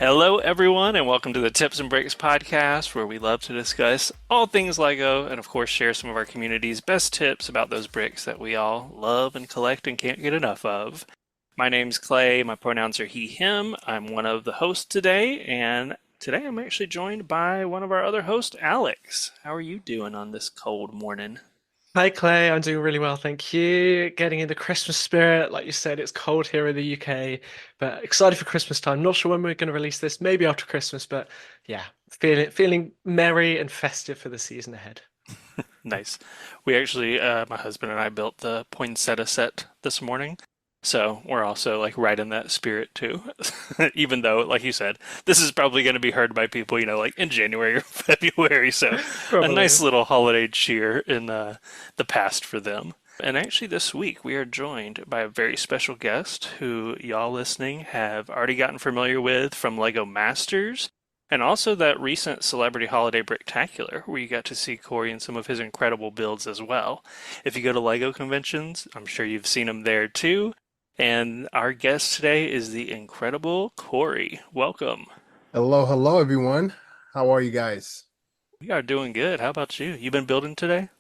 Hello, everyone, and welcome to the Tips and Bricks podcast, where we love to discuss all things Lego and, of course, share some of our community's best tips about those bricks that we all love and collect and can't get enough of. My name's Clay. My pronouns are he, him. I'm one of the hosts today, and today I'm actually joined by one of our other hosts, Alex. How are you doing on this cold morning? Hi Clay, I'm doing really well, thank you. Getting in the Christmas spirit. Like you said, it's cold here in the UK, but excited for Christmas time. Not sure when we're going to release this, maybe after Christmas, but yeah, feeling merry and festive for the season ahead. Nice. We actually, my husband and I built the poinsettia set this morning. So we're also like right in that spirit too. Even though, like you said, this is probably going to be heard by people, like in January or February. So a nice Probably. little holiday cheer in the past for them. And actually, this week we are joined by a very special guest who y'all listening have already gotten familiar with from Lego Masters and also that recent Celebrity Holiday Bricktacular, where you got to see Corey and some of his incredible builds as well. If you go to Lego conventions, I'm sure you've seen him there too. And our guest today is the incredible Corey. Welcome. Hello, hello, everyone. How are you guys? We are doing good. How about you? You been building today?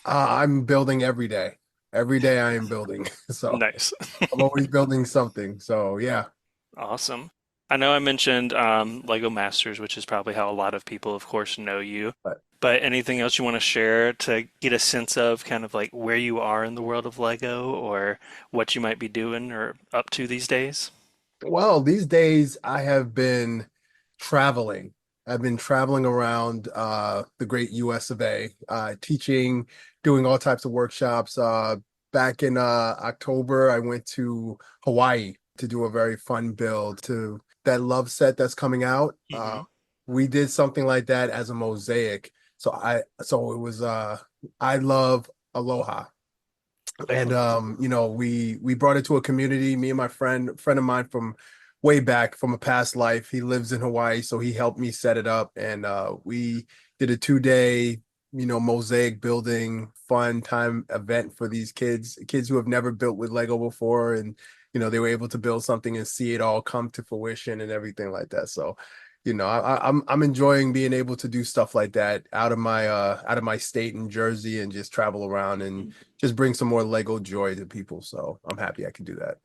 I'm building every day. Every day I am building. So Nice. I'm always building something. So yeah. Awesome. I know I mentioned Lego Masters, which is probably how a lot of people, of course, know you. But But anything else you want to share to get a sense of kind of like where you are in the world of Lego or what you might be doing or up to these days? well, these days I have been traveling. I've been traveling around the great US of A, teaching, doing all types of workshops. Back in October, I went to Hawaii to do a very fun build to that love set that's coming out. Hmm. We did something like that as a mosaic. So it was I love Aloha. And we brought it to a community, me and my friend of mine from way back from a past life. He lives in Hawaii, so he helped me set it up. And we did a 2 day, mosaic building fun time event for these kids who have never built with Lego before. And they were able to build something and see it all come to fruition and everything like that. So I'm enjoying being able to do stuff like that out of my state in Jersey and just travel around and just bring some more Lego joy to people. So I'm happy I can do that.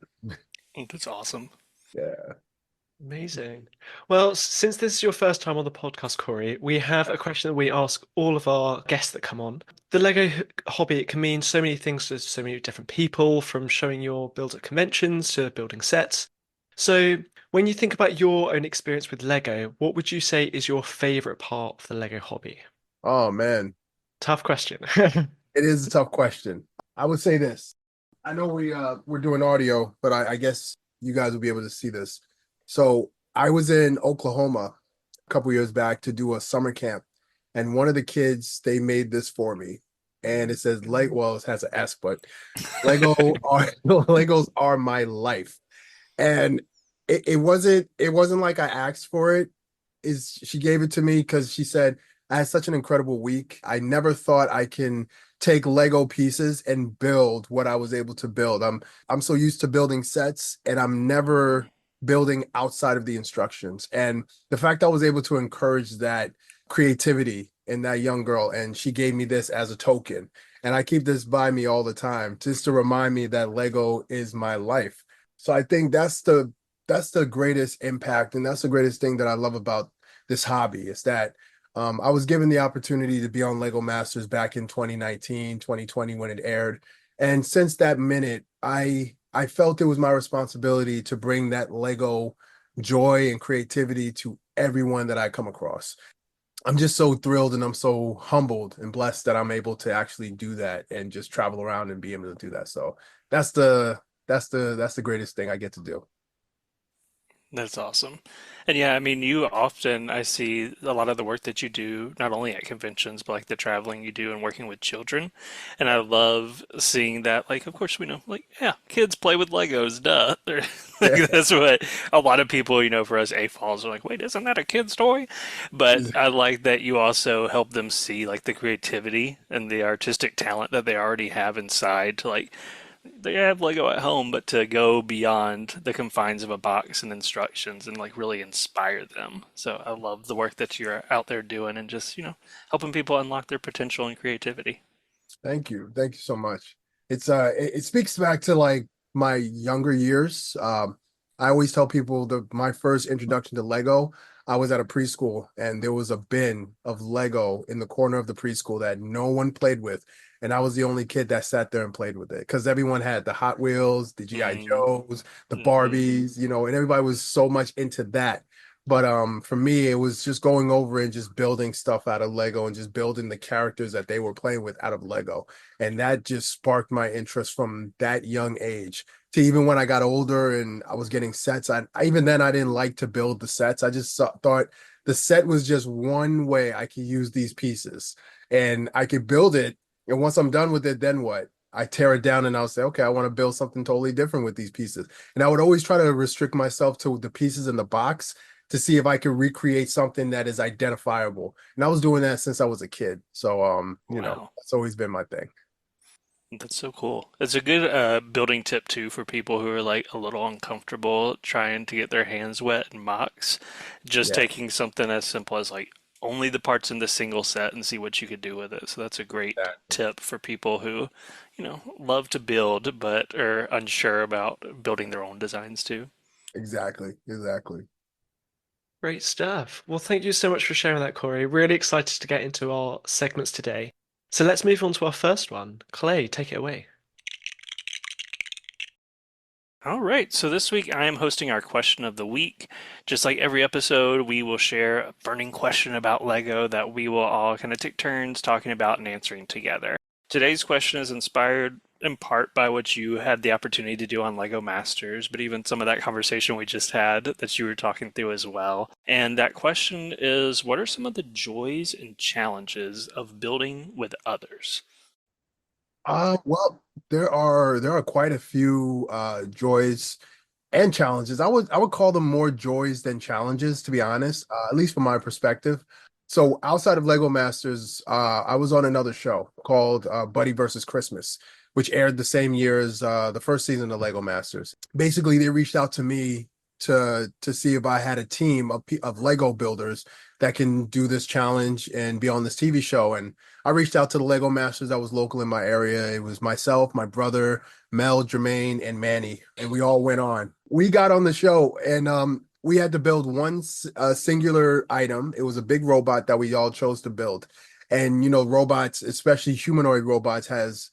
That's awesome. Yeah. Amazing. Well, since this is your first time on the podcast, Corey, we have a question that we ask all of our guests that come on. The Lego hobby, it can mean so many things to so many different people, from showing your build at conventions to building sets. So, when you think about your own experience with Lego, what would you say is your favorite part of the Lego hobby? Oh man, Tough question. it is a tough question. I would say this. I know we're doing audio, but I guess you guys will be able to see this. So I was in Oklahoma a couple years back to do a summer camp, and one of the kids they made this for me, and it says Lego. Well, it has an S, but Lego are Legos are my life. And it wasn't like I asked for it. Is she gave it to me because she said I had such an incredible week. I never thought I can take Lego pieces and build what I was able to build. I'm so used to building sets and I'm never building outside of the instructions. And the fact I was able to encourage that creativity in that young girl, and she gave me this as a token. And I keep this by me all the time just to remind me that Lego is my life. So I think that's the greatest impact, and that's the greatest thing that I love about this hobby is that I was given the opportunity to be on Lego Masters back in 2019, 2020 when it aired. And since that minute, I felt it was my responsibility to bring that Lego joy and creativity to everyone that I come across. I'm just so thrilled and I'm so humbled and blessed that I'm able to actually do that and just travel around and be able to do that. So that's the greatest thing I get to do. That's awesome. And yeah, I mean, you often, I see a lot of the work that you do, not only at conventions, but like the traveling you do and working with children. And I love seeing that, like, of course, we know, like, yeah, kids play with Legos, duh. Yeah. Like, that's what a lot of people, for us AFOLs are like, wait, isn't that a kid's toy? But I like that you also help them see, like, the creativity and the artistic talent that they already have inside to, like, they have Lego at home, but to go beyond the confines of a box and instructions and like really inspire them. So I love the work that you're out there doing and just, helping people unlock their potential and creativity. Thank you. Thank you so much. It speaks back to like my younger years. I always tell people that my first introduction to Lego, I was at a preschool and there was a bin of Lego in the corner of the preschool that no one played with. And I was the only kid that sat there and played with it because everyone had the Hot Wheels, the GI Mm, Joes, the hmm Barbies, and everybody was so much into that. But for me, it was just going over and just building stuff out of Lego and just building the characters that they were playing with out of Lego. And that just sparked my interest from that young age to even when I got older and I was getting sets. Even then I didn't like to build the sets. I just thought the set was just one way I could use these pieces and I could build it. And once I'm done with it, then what? I tear it down and I'll say, okay, I want to build something totally different with these pieces. And I would always try to restrict myself to the pieces in the box to see if I could recreate something that is identifiable. And I was doing that since I was a kid. So Wow. that's always been my thing. That's so cool. It's a good building tip too for people who are like a little uncomfortable trying to get their hands wet in mocks. Just Yeah, taking something as simple as like only the parts in the single set and see what you could do with it. So that's a great exactly. tip for people who, love to build but are unsure about building their own designs too. Exactly. Exactly. Great stuff. Well, thank you so much for sharing that, Corey. Really excited to get into our segments today. So let's move on to our first one. Clay, take it away. All right, so this week I am hosting our question of the week. Just like every episode, we will share a burning question about Lego that we will all kind of take turns talking about and answering together. Today's question is inspired in part by what you had the opportunity to do on Lego Masters, but even some of that conversation we just had that you were talking through as well. And that question is, what are some of the joys and challenges of building with others? Well, there are quite a few joys and challenges. I would call them more joys than challenges, to be honest, at least from my perspective. So outside of Lego Masters, I was on another show called Buddy versus Christmas, which aired the same year as the first season of Lego Masters. Basically, they reached out to me to see if I had a team of Lego builders that can do this challenge and be on this TV show. And I reached out to the Lego Masters that was local in my area. It was myself, my brother, Mel, Jermaine, and Manny, and we all went on. We got on the show, and we had to build one singular item. It was a big robot that we all chose to build. And robots, especially humanoid robots, has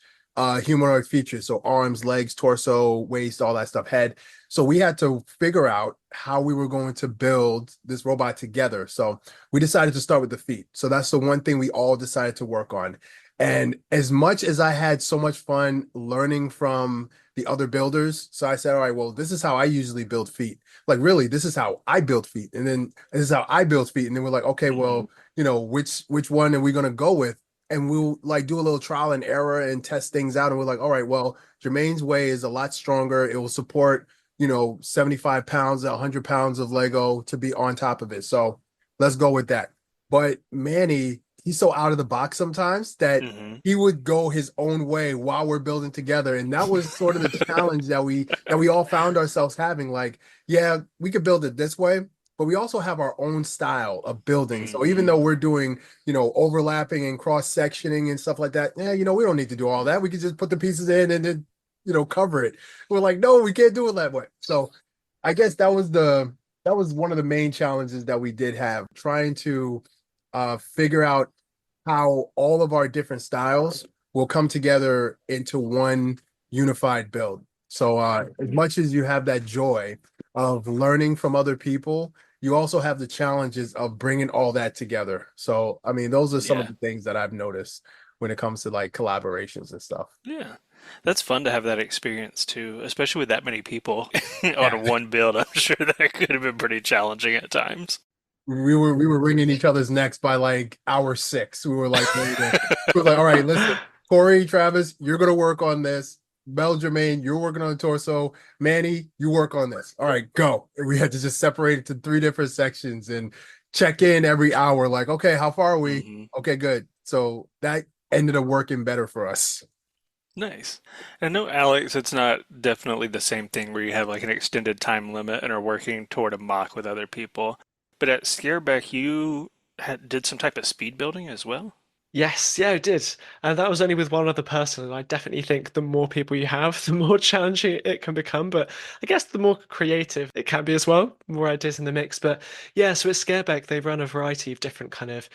humanoid features, so arms, legs, torso, waist, all that stuff, head. So we had to figure out how we were going to build this robot together. So we decided to start with the feet. So that's the one thing we all decided to work on. And as much as I had so much fun learning from the other builders, so I said, all right, well, this is how I usually build feet. Like, really, this is how I build feet. And then this is how I build feet. And then we're like, okay, Hmm well, which one are we going to go with? And we'll like do a little trial and error and test things out. And we're like, all right, well, Jermaine's way is a lot stronger. It will support, 75 pounds, 100 pounds of Lego to be on top of it. So let's go with that. But Manny, he's so out of the box sometimes that hmm he would go his own way while we're building together. And that was sort of the challenge that we all found ourselves having. Like, yeah, we could build it this way, but we also have our own style of building. So even hmm though we're doing, overlapping and cross-sectioning and stuff like that, yeah, we don't need to do all that. We could just put the pieces in and then, cover it. We're like, no, we can't do it that way. So I guess that was one of the main challenges that we did have, trying to figure out how all of our different styles will come together into one unified build. So as much as you have that joy of learning from other people, you also have the challenges of bringing all that together. So I mean, those are some of Yeah. the things that I've noticed when it comes to like collaborations and stuff. Yeah. That's fun to have that experience too, especially with that many people Yeah, on one build. I'm sure that could have been pretty challenging at times. we were wringing each other's necks by like hour six. We were like ready to. We were like, all right, listen, Corey, Travis, you're gonna work on this. Mel, Jermaine, you're working on the torso. Manny, you work on this. All right, go. And we had to just separate it to three different sections and check in every hour. Like, okay, how far are we? Hmm Okay, good. So that ended up working better for us. Nice. I know, Alex, it's not definitely the same thing where you have like an extended time limit and are working toward a mock with other people. But at Scareback, you did some type of speed building as well? Yes, yeah, I did. And that was only with one other person. And I definitely think the more people you have, the more challenging it can become. But I guess the more creative it can be as well, more ideas in the mix. But yeah, so at Scareback, they run a variety of different kind of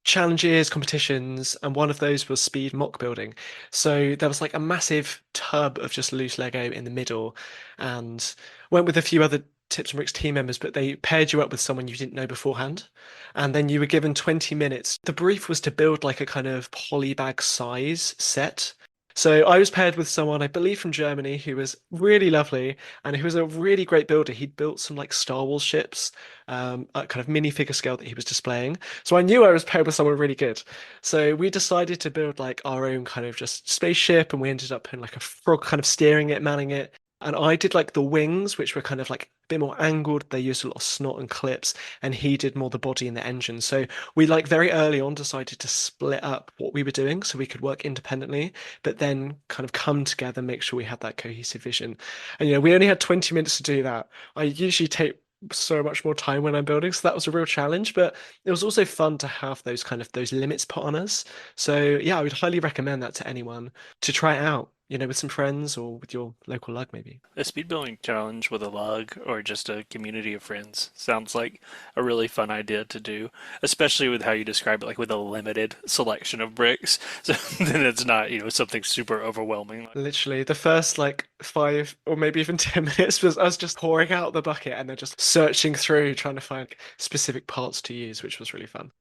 challenges, competitions, and one of those was speed mock building. So there was like a massive tub of just loose Lego in the middle, and went with a few other Tips and Bricks team members, but they paired you up with someone you didn't know beforehand. And then you were given 20 minutes. The brief was to build like a kind of polybag size set. So I was paired with someone, I believe from Germany, who was really lovely and who was a really great builder. He'd built some like Star Wars ships, at kind of minifigure scale that he was displaying. So I knew I was paired with someone really good. So we decided to build like our own kind of just spaceship, and we ended up putting like a frog kind of steering it, manning it. And I did like the wings, which were kind of like a bit more angled. They used a lot of snot and clips, and he did more the body and the engine. So we like very early on decided to split up what we were doing so we could work independently, but then kind of come together, make sure we had that cohesive vision. And we only had 20 minutes to do that. I usually take so much more time when I'm building, so that was a real challenge. But it was also fun to have those limits put on us. So yeah, I would highly recommend that to anyone to try it out, with some friends or with your local lug maybe. A speed building challenge with a lug or just a community of friends sounds like a really fun idea to do, especially with how you describe it, like with a limited selection of bricks. So then it's not, something super overwhelming. Literally, the first like 5 or maybe even 10 minutes was us just pouring out the bucket and then just searching through trying to find specific parts to use, which was really fun.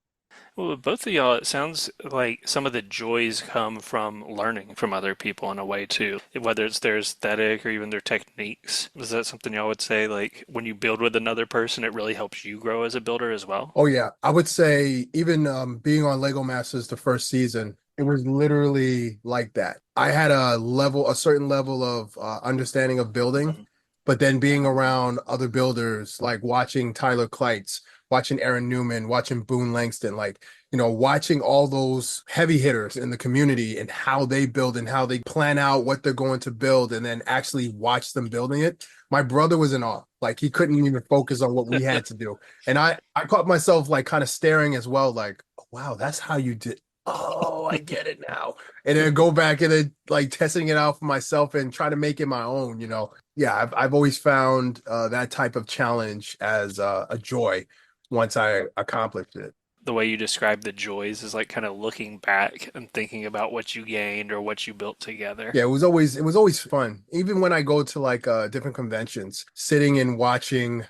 Well, with both of y'all, it sounds like some of the joys come from learning from other people in a way too, whether it's their aesthetic or even their techniques. Is that something y'all would say, like when you build with another person, it really helps you grow as a builder as well? Oh yeah, I would say even being on Lego Masters the first season, it was literally like that. I had a certain level of understanding of building, but then being around other builders, like watching Tyler Kleitz, watching Aaron Newman, watching Boone Langston, like watching all those heavy hitters in the community and how they build and how they plan out what they're going to build, and then actually watch them building it. My brother was in awe. Like he couldn't even focus on what we had to do. And I caught myself like kind of staring as well, like, oh, wow, that's how you did. Oh, I get it now. And then go back and then like testing it out for myself and try to make it my own. Yeah, I've always found that type of challenge as a joy once I accomplished it. The way you describe the joys is like kind of looking back and thinking about what you gained or what you built together. Yeah, it was always fun. Even when I go to like different conventions, sitting and watching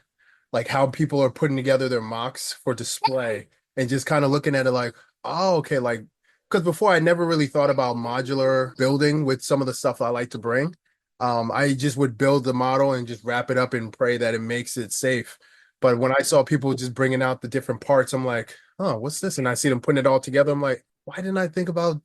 like how people are putting together their mocks for display and just kind of looking at it like, oh, okay, like because before I never really thought about modular building with some of the stuff I like to bring. I just would build the model and just wrap it up and pray that it makes it safe. But when I saw people just bringing out the different parts, I'm like, oh, what's this? And I see them putting it all together. I'm like, why didn't I think about,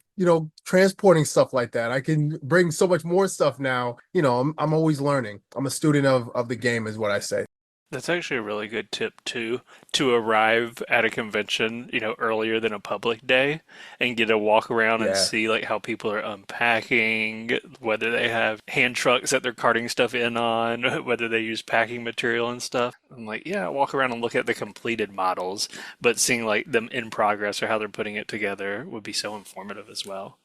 transporting stuff like that? I can bring so much more stuff now. I'm always learning. I'm a student of the game, is what I say. That's actually a really good tip too, to arrive at a convention, earlier than a public day and get a walk around and Yeah. see like how people are unpacking, whether they have hand trucks that they're carting stuff in on, whether they use packing material and stuff. I'm like, yeah, walk around and look at the completed models, but seeing like them in progress or how they're putting it together would be so informative as well.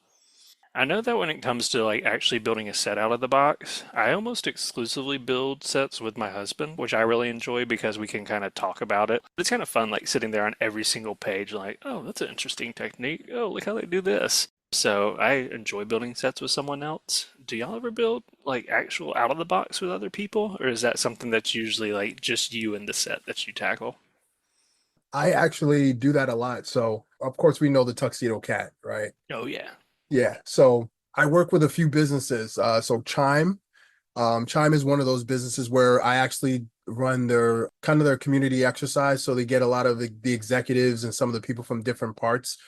I know that when it comes to like actually building a set out of the box, I almost exclusively build sets with my husband, which I really enjoy because we can kind of talk about it. It's kind of fun like sitting there on every single page like, "Oh, that's an interesting technique. Oh, look how they do this." So, I enjoy building sets with someone else. Do y'all ever build like actual out of the box with other people, or is that something that's usually like just you and the set that you tackle? I actually do that a lot. So, of course, we know the Tuxedo Cat, right? Oh yeah. Yeah. So, I work with a few businesses. So, Chime is one of those businesses where I actually run their kind of their community exercise. So, they get a lot of the executives and some of the people from different parts.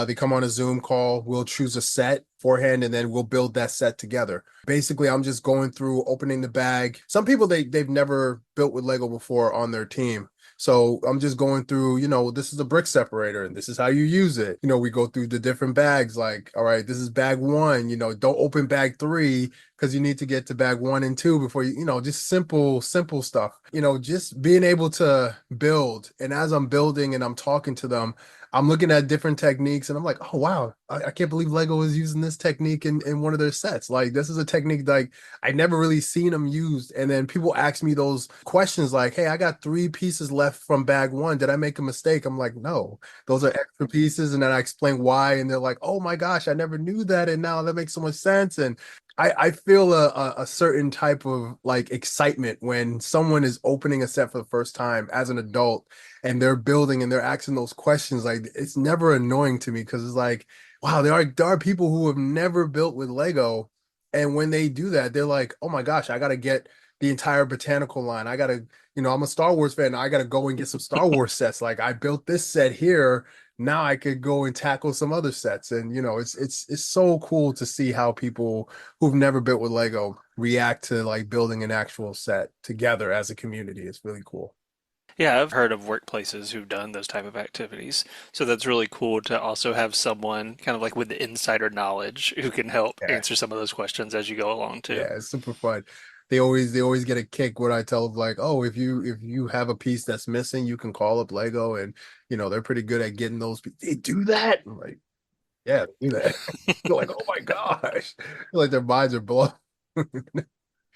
They come on a Zoom call. We'll choose a set beforehand, and then we'll build that set together. Basically, I'm just going through opening the bag. Some people they've never built with Lego before on their team. So I'm just going through, this is a brick separator and this is how you use it. We go through the different bags, like, all right, this is bag one, don't open bag three because you need to get to bag one and two before just simple stuff. Just being able to build. And as I'm building and I'm talking to them, I'm looking at different techniques and I'm like, oh wow, I can't believe Lego is using this technique in one of their sets. Like this is a technique like I never really seen them used. And then people ask me those questions like, hey, I got three pieces left from bag one. Did I make a mistake? I'm like, no, those are extra pieces. And then I explain why. And they're like, oh my gosh, I never knew that. And now that makes so much sense. And I feel a certain type of like excitement when someone is opening a set for the first time as an adult and they're building and they're asking those questions. Like it's never annoying to me because it's like, wow, there are people who have never built with Lego. And when they do that, they're like, oh my gosh, I gotta get the entire botanical line. I gotta, I'm a Star Wars fan. I gotta go and get some Star Wars sets. Like I built this set here. Now I could go and tackle some other sets. And it's so cool to see how people who've never built with Lego react to like building an actual set together as a community. It's really cool. Yeah, I've heard of workplaces who've done those type of activities. So that's really cool to also have someone kind of like with the insider knowledge who can help Yeah. answer some of those questions as you go along too. Yeah, it's super fun. They always get a kick when I tell them like, oh, if you have a piece that's missing, you can call up Lego and they're pretty good at getting those. They do that. I'm like, yeah, they do that. They're like, oh my gosh. Like their minds are blown.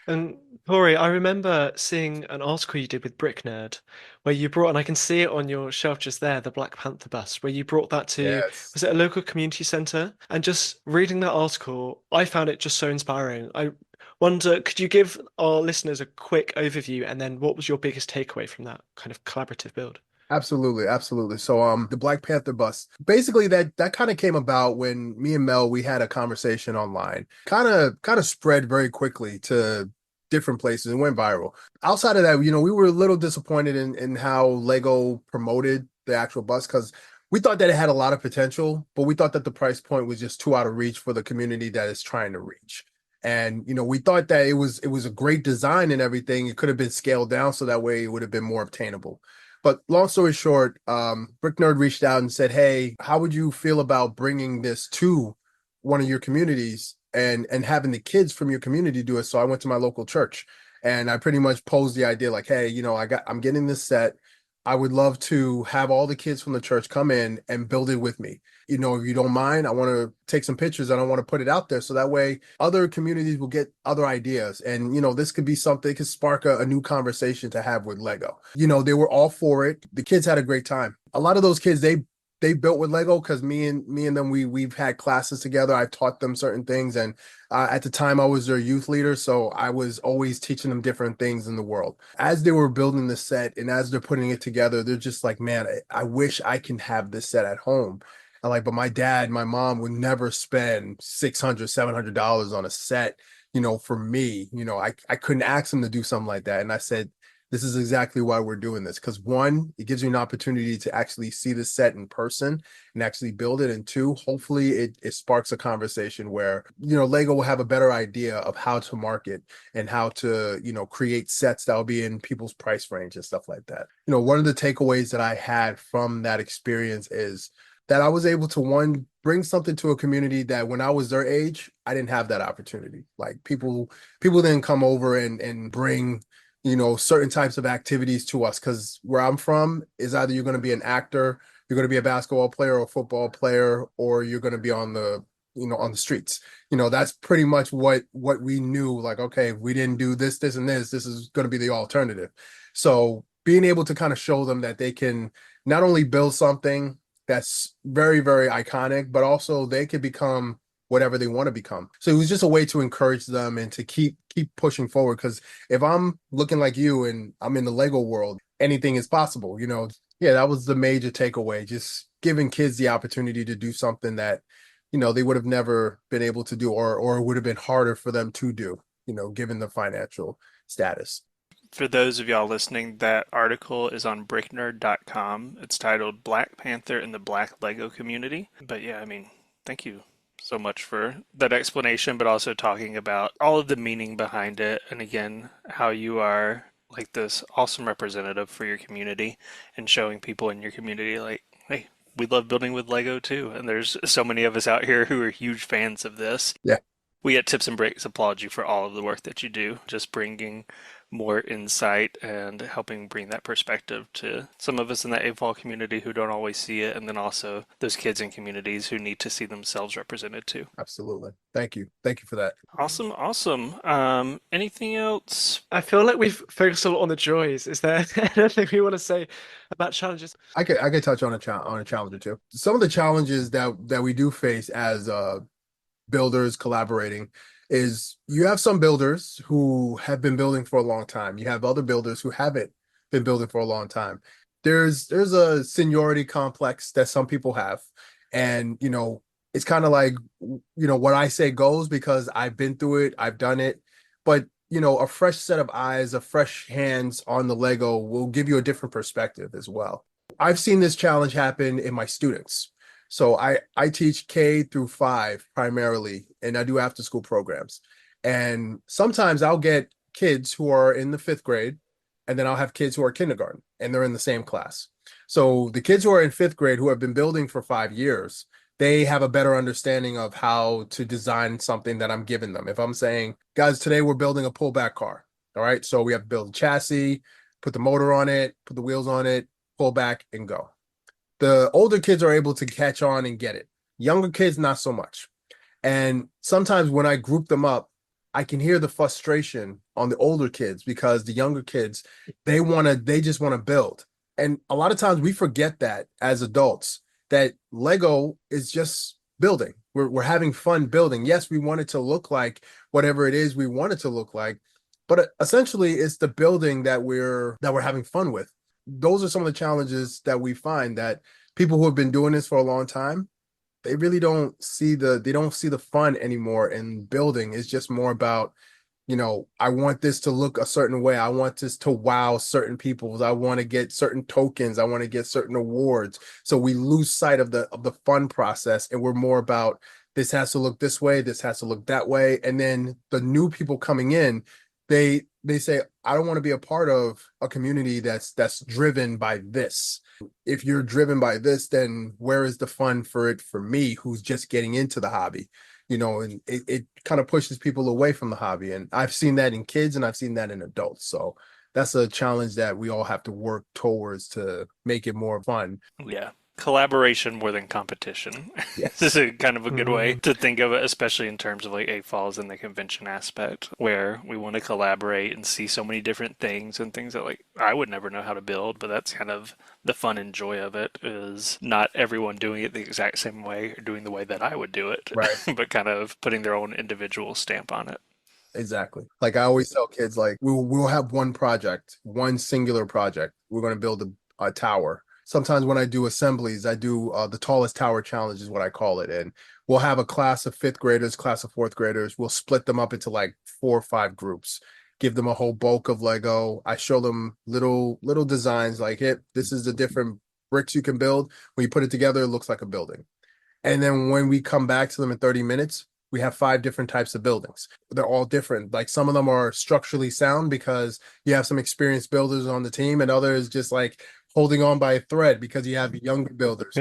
And Corey, I remember seeing an article you did with BrickNerd where you brought, and I can see it on your shelf just there, the Black Panther bust, where you brought that to, Yes. was it a local community center? And just reading that article, I found it just so inspiring. I wonder, could you give our listeners a quick overview and then what was your biggest takeaway from that kind of collaborative build? Absolutely, absolutely. So the Black Panther bus, basically that kind of came about when me and Mel we had a conversation online. Kind of spread very quickly to different places and went viral. Outside of that, we were a little disappointed in how Lego promoted the actual bus because we thought that it had a lot of potential, but we thought that the price point was just too out of reach for the community that it's trying to reach. And we thought that it was a great design and everything. It could have been scaled down so that way it would have been more obtainable. But long story short, Brick Nerd reached out and said, "Hey, how would you feel about bringing this to one of your communities and having the kids from your community do it?" So I went to my local church and I pretty much posed the idea like, "Hey, I'm getting this set. I would love to have all the kids from the church come in and build it with me. If you don't mind, I want to take some pictures and I want to put it out there so that way other communities will get other ideas. And, this could be something, it could spark a new conversation to have with Lego. They were all for it. The kids had a great time. A lot of those kids, they built with Lego because me and them we've had classes together. I've taught them certain things, and at the time I was their youth leader, so I was always teaching them different things in the world. As they were building the set and as they're putting it together, they're just like, man, I wish I can have this set at home. And like, but my dad, my mom would never spend $600, $700 on a set. For me, I couldn't ask them to do something like that, and I said this is exactly why we're doing this. Because one, it gives you an opportunity to actually see the set in person and actually build it. And two, hopefully it sparks a conversation where, Lego will have a better idea of how to market and how to, create sets that will be in people's price range and stuff like that. One of the takeaways that I had from that experience is that I was able to one bring something to a community that when I was their age, I didn't have that opportunity. Like people didn't come over and bring certain types of activities to us because where I'm from is either you're going to be an actor, you're going to be a basketball player or a football player, or you're going to be on the streets. That's pretty much what we knew. Like, okay, if we didn't do this and this is going to be the alternative. So being able to kind of show them that they can not only build something that's very, very iconic, but also they could become whatever they want to become. So it was just a way to encourage them and to keep pushing forward. Because if I'm looking like you and I'm in the Lego world, anything is possible. Yeah, that was the major takeaway. Just giving kids the opportunity to do something that they would have never been able to do, or it would have been harder for them to do. Given the financial status. For those of y'all listening, that article is on bricknerd.com. It's titled Black Panther in the Black Lego Community. But yeah, I mean, thank you so much for that explanation, but also talking about all of the meaning behind it. And again, how you are like this awesome representative for your community and showing people in your community like, hey, we love building with Lego too. And there's so many of us out here who are huge fans of this. Yeah, We at Tips and Breaks applaud you for all of the work that you do, just bringing more insight and helping bring that perspective to some of us in the AFOL community who don't always see it, and then also those kids in communities who need to see themselves represented too. absolutely. Thank you. Thank you for that. Awesome, awesome. Anything else? I feel like we've focused a lot on the joys. Is there anything we want to say about challenges? I could touch on on a challenge or two. Some of the challenges that we do face as builders collaborating is you have some builders who have been building for a long time. You have other builders who haven't been building for a long time. There's a seniority complex that some people have. And it's kind of like what I say goes because I've been through it, I've done it. But a fresh set of eyes, a fresh hands on the Lego will give you a different perspective as well. I've seen this challenge happen in my students. So I teach K through 5 primarily, and I do after school programs. And sometimes I'll get kids who are in the 5th grade, and then I'll have kids who are kindergarten, and they're in the same class. So the kids who are in 5th grade who have been building for 5 years, they have a better understanding of how to design something that I'm giving them. If I'm saying, guys, today we're building a pullback car. All right. So we have to build a chassis, put the motor on it, put the wheels on it, pull back and go. The older kids are able to catch on and get it. Younger kids, not so much. And sometimes when I group them up, I can hear the frustration on the older kids because the younger kids, they just want to build. And a lot of times we forget that as adults, that Lego is just building. We're having fun building. Yes, we want it to look like whatever it is we want it to look like, but essentially it's the building that we're having fun with. Those are some of the challenges that we find that people who have been doing this for a long time, they really don't see the fun anymore in building. It's just more about, I want this to look a certain way. I want this to wow certain people. I want to get certain tokens. I want to get certain awards. So we lose sight of the fun process, and we're more about this has to look this way, this has to look that way. And then the new people coming in, they say, I don't want to be a part of a community that's driven by this. If you're driven by this, then where is the fun for it for me, who's just getting into the hobby? And it kind of pushes people away from the hobby. And I've seen that in kids and I've seen that in adults. So that's a challenge that we all have to work towards to make it more fun. Yeah. Collaboration more than competition. This Yes. is a kind of a good way Mm. to think of it, especially in terms of like AFOLs and the convention aspect, where we want to collaborate and see so many different things and things that like I would never know how to build, but that's kind of the fun and joy of it is not everyone doing it the exact same way or doing the way that I would do it, Right. but kind of putting their own individual stamp on it. Exactly. Like I always tell kids, like we'll have one project, one singular project. We're going to build a tower. Sometimes when I do assemblies, I do the tallest tower challenge is what I call it. And we'll have a class of 5th graders, class of 4th graders. We'll split them up into like 4 or 5 groups, give them a whole bulk of Lego. I show them little designs like this is the different bricks you can build. When you put it together, it looks like a building. And then when we come back to them in 30 minutes, we have 5 different types of buildings. They're all different. Like some of them are structurally sound because you have some experienced builders on the team, and others just like holding on by a thread because you have younger builders.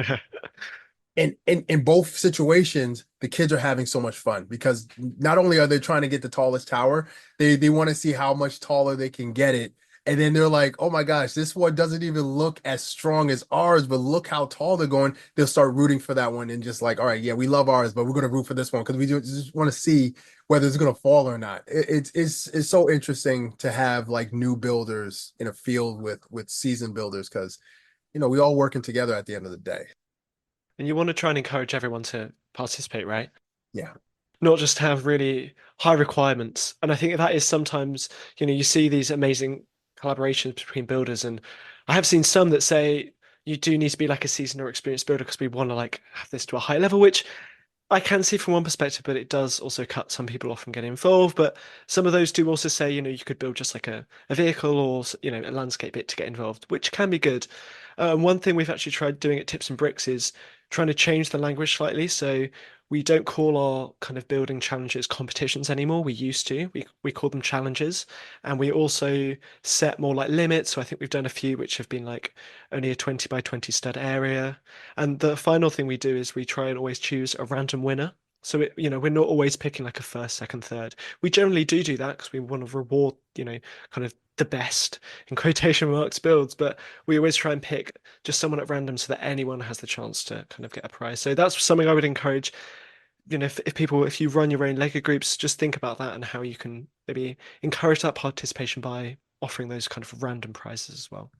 And in both situations, the kids are having so much fun because not only are they trying to get the tallest tower, they want to see how much taller they can get it. And then they're like, oh my gosh, this one doesn't even look as strong as ours, but look how tall they're going. They'll start rooting for that one and just like, all right, yeah, we love ours, but we're going to root for this one because we just want to see whether it's going to fall or not. It's so interesting to have like new builders in a field with seasoned builders because, we all working together at the end of the day. And you want to try and encourage everyone to participate, right? Yeah. Not just have really high requirements. And I think that is sometimes, you see these amazing collaborations between builders, and I have seen some that say you do need to be like a seasoned or experienced builder because we want to like have this to a high level, which I can see from one perspective, but it does also cut some people off from getting involved. But some of those do also say, you could build just like a vehicle or, a landscape bit to get involved, which can be good. One thing we've actually tried doing at Tips and Bricks is trying to change the language slightly. So We don't call our kind of building challenges competitions anymore. We used to. We call them challenges. And we also set more like limits. So I think we've done a few which have been like only a 20 by 20 stud area. And the final thing we do is we try and always choose a random winner. So we're not always picking like a first, second, third. We generally do that because we want to reward, kind of the best in quotation marks builds, but we always try and pick just someone at random so that anyone has the chance to kind of get a prize. So that's something I would encourage. If you run your own Lego groups, just think about that and how you can maybe encourage that participation by offering those kind of random prizes as well.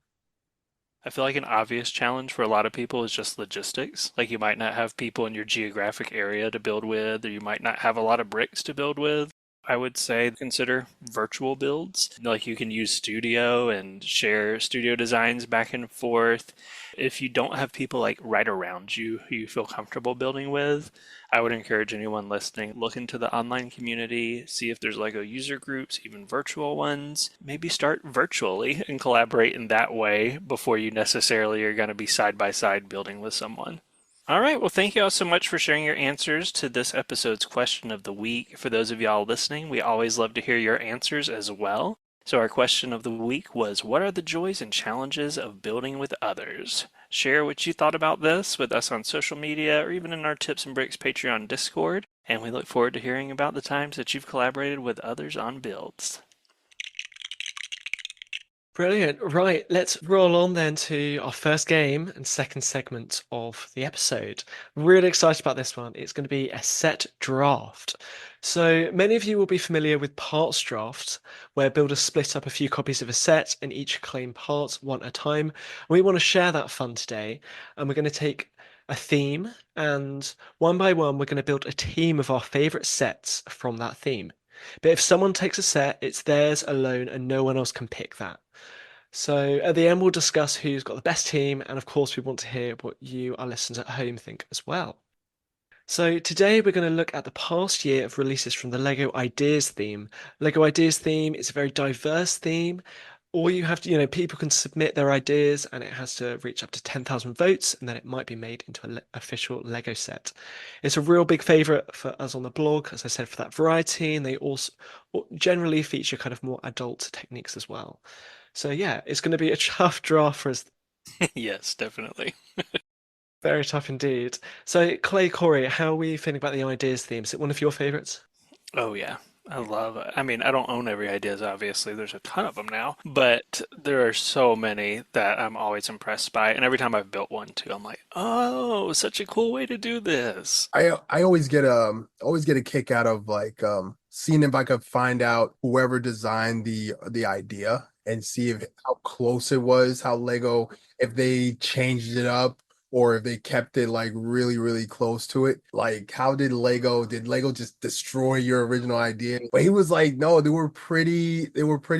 I feel like an obvious challenge for a lot of people is just logistics. Like you might not have people in your geographic area to build with, or you might not have a lot of bricks to build with. I would say consider virtual builds. Like you can use Studio and share Studio designs back and forth. If you don't have people like right around you who you feel comfortable building with, I would encourage anyone listening, look into the online community, see if there's Lego user groups, even virtual ones. Maybe start virtually and collaborate in that way before you necessarily are going to be side by side building with someone. All right. Well, thank you all so much for sharing your answers to this episode's question of the week. For those of y'all listening, we always love to hear your answers as well. So our question of the week was, what are the joys and challenges of building with others? Share what you thought about this with us on social media or even in our Tips and Bricks Patreon Discord. And we look forward to hearing about the times that you've collaborated with others on builds. Brilliant. Right, let's roll on then to our first game and second segment of the episode. Really excited about this one. It's going to be a set draft. So many of you will be familiar with parts drafts, where builders split up a few copies of a set and each claim parts one at a time. We want to share that fun today, and we're going to take a theme, and one by one, we're going to build a team of our favorite sets from that theme. But if someone takes a set, it's theirs alone and no one else can pick that. So at the end, we'll discuss who's got the best team, and of course, we want to hear what you, our listeners at home, think as well. So today we're going to look at the past year of releases from the LEGO Ideas theme. LEGO Ideas theme is a very diverse theme. All you have to, people can submit their ideas and it has to reach up to 10,000 votes and then it might be made into an official LEGO set. It's a real big favourite for us on the blog, as I said, for that variety, and they also generally feature kind of more adult techniques as well. So yeah, it's going to be a tough draft for us. Yes, definitely. Very tough indeed. So Clay, Corey, how are we feeling about the ideas theme? Is it one of your favorites? Oh, yeah. I love it. I mean, I don't own every ideas, obviously. There's a ton of them now, but there are so many that I'm always impressed by. And every time I've built one too, I'm like, oh, such a cool way to do this. I always get a kick out of like seeing if I could find out whoever designed the idea and see if how close it was, how Lego, if they changed it up or if they kept it like really, really close to it. Like how did Lego just destroy your original idea? But he was like, no, they were pretty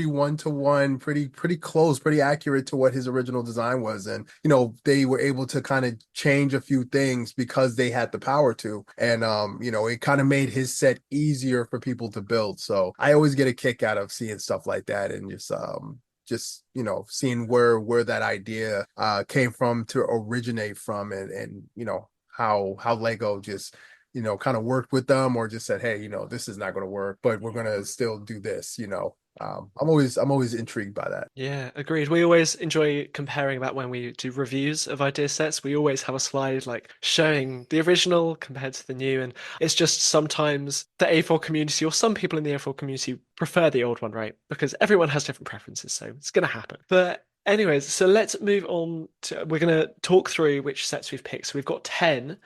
one to one, pretty close, pretty accurate to what his original design was. And they were able to kind of change a few things because they had the power to. And it kind of made his set easier for people to build. So I always get a kick out of seeing stuff like that and just seeing where that idea came from to originate from, and how Lego just kind of worked with them or just said, hey, this is not going to work, but we're going to still do this. I'm always intrigued by that. Yeah, agreed. We always enjoy comparing that when we do reviews of idea sets. We always have a slide like showing the original compared to the new, and it's just sometimes the A4 community or some people in the A4 community prefer the old one, right? Because everyone has different preferences, so it's going to happen. But anyways, so let's move on to, we're going to talk through which sets we've picked. So we've got 10,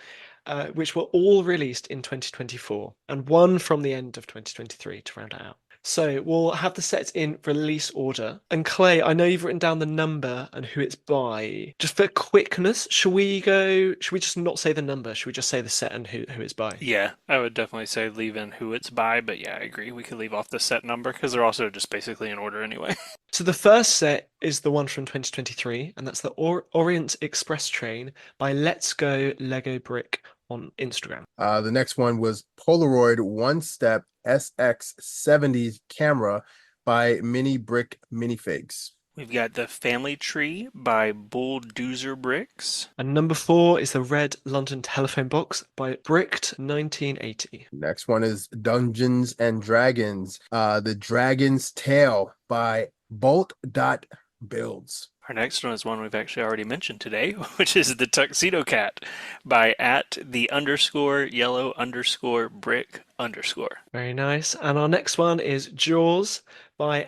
which were all released in 2024, and one from the end of 2023 to round it out. So we'll have the sets in release order. And Clay, I know you've written down the number and who it's by. Just for quickness, should we just not say the number? Should we just say the set and who it's by? Yeah, I would definitely say leave in who it's by, but yeah, I agree. We could leave off the set number because they're also just basically in order anyway. So the first set is the one from 2023, and that's the Orient Express Train by Let's Go Lego Brick on Instagram. The next one was Polaroid One Step SX70 camera by Mini Brick Minifigs. We've got The Family Tree by Bulldozer Bricks. And number 4 is the Red London Telephone Box by Bricked 1980. Next one is Dungeons and Dragons, The Dragon's Tale by Bolt Dot Builds. Our next one is one we've actually already mentioned today, which is The Tuxedo Cat by @the_yellow_brick_. Very nice. And our next one is Jaws by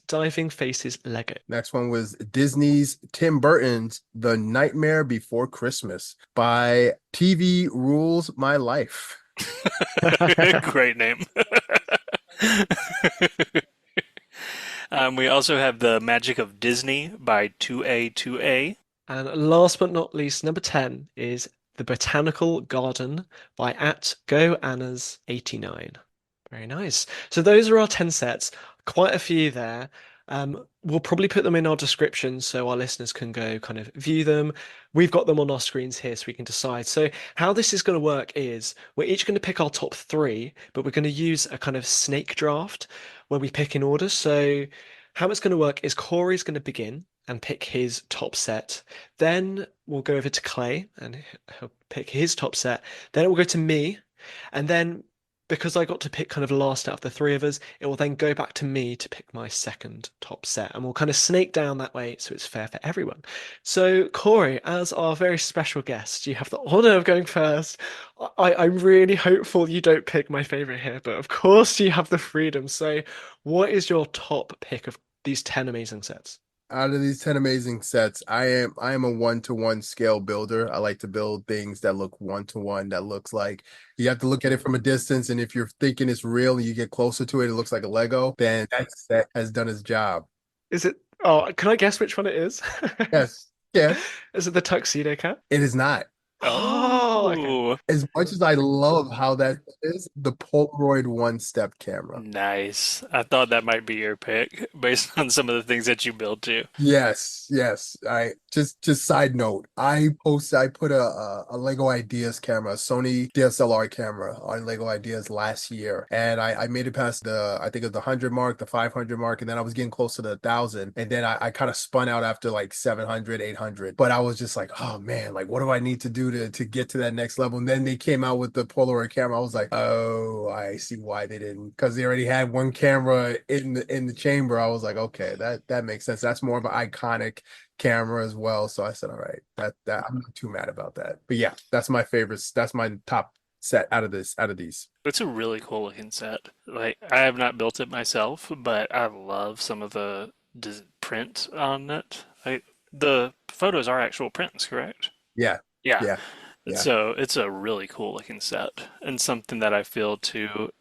@DivingFacesLego. Next one was Disney's Tim Burton's The Nightmare Before Christmas by TV Rules My Life. Great name. We also have The Magic of Disney by 2A2A. And last but not least, number 10 is The Botanical Garden by @GoAnnas89. Very nice. So those are our 10 sets. Quite a few there. We'll probably put them in our description so our listeners can go kind of view them. We've got them on our screens here so we can decide. So how this is going to work is we're each going to pick our top 3, but we're going to use a kind of snake draft where we pick in order. So how it's going to work is Corey's going to begin and pick his top set. Then we'll go over to Clay and he'll pick his top set. Then it will go to me. And then because I got to pick kind of last out of the 3 of us, it will then go back to me to pick my second top set. And we'll kind of snake down that way so it's fair for everyone. So, Corey, as our very special guest, you have the honor of going first. I'm really hopeful you don't pick my favorite here, but of course you have the freedom. So, what is your top pick of these 10 amazing sets? Out of these 10 amazing sets, I am a 1-to-1 scale builder. I like to build things that look 1-to-1, that looks like you have to look at it from a distance, and if you're thinking it's real and you get closer to it, it looks like a Lego, then that set has done its job. Is it? Oh, can I guess which one it is? Yes. Yeah. Is it the Tuxedo Cat? It is not. Oh, okay. As much as I love how that is, the Polaroid one-step camera. Nice. I thought that might be your pick based on some of the things that you build too. Yes. I just side note. I put a Lego Ideas camera, a Sony DSLR camera on Lego Ideas last year, and I made it past I think it was the 100 mark, the 500 mark, and then I was getting close to the 1,000, and then I kind of spun out after like 700, 800. But I was just like, oh man, like what do I need to do to get to that next level? And then they came out with the Polaroid camera. I was like, oh, I see why they didn't, because they already had one camera in the chamber. I was like, okay, that makes sense. That's more of an iconic camera as well. So I said, all right, that I'm not too mad about that. But yeah, that's my favorites. That's my top set out of these. It's a really cool looking set. Like I have not built it myself, but I love some of the print on it. The photos are actual prints, correct? Yeah, Yeah. yeah, yeah. So it's a really cool looking set and something that I feel too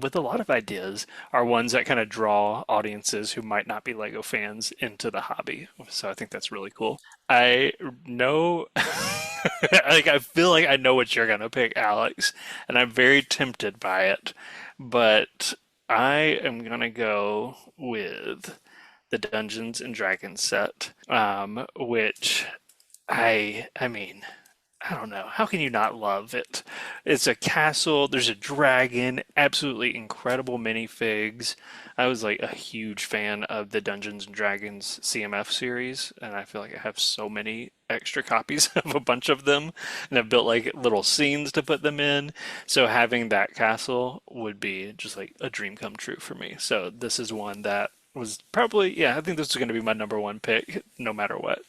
with a lot of ideas are ones that kind of draw audiences who might not be Lego fans into the hobby. So I think that's really cool. I know like I feel like I know what you're gonna pick, Alex, and I'm very tempted by it, but I am gonna go with the Dungeons and Dragons set, which I mean, I don't know. How can you not love it? It's a castle, there's a dragon, absolutely incredible minifigs. I was like a huge fan of the Dungeons and Dragons CMF series, and I feel like I have so many extra copies of a bunch of them, and I've built like little scenes to put them in. So having that castle would be just like a dream come true for me. So this is one that was probably, yeah, I think this is going to be my number 1 pick, no matter what.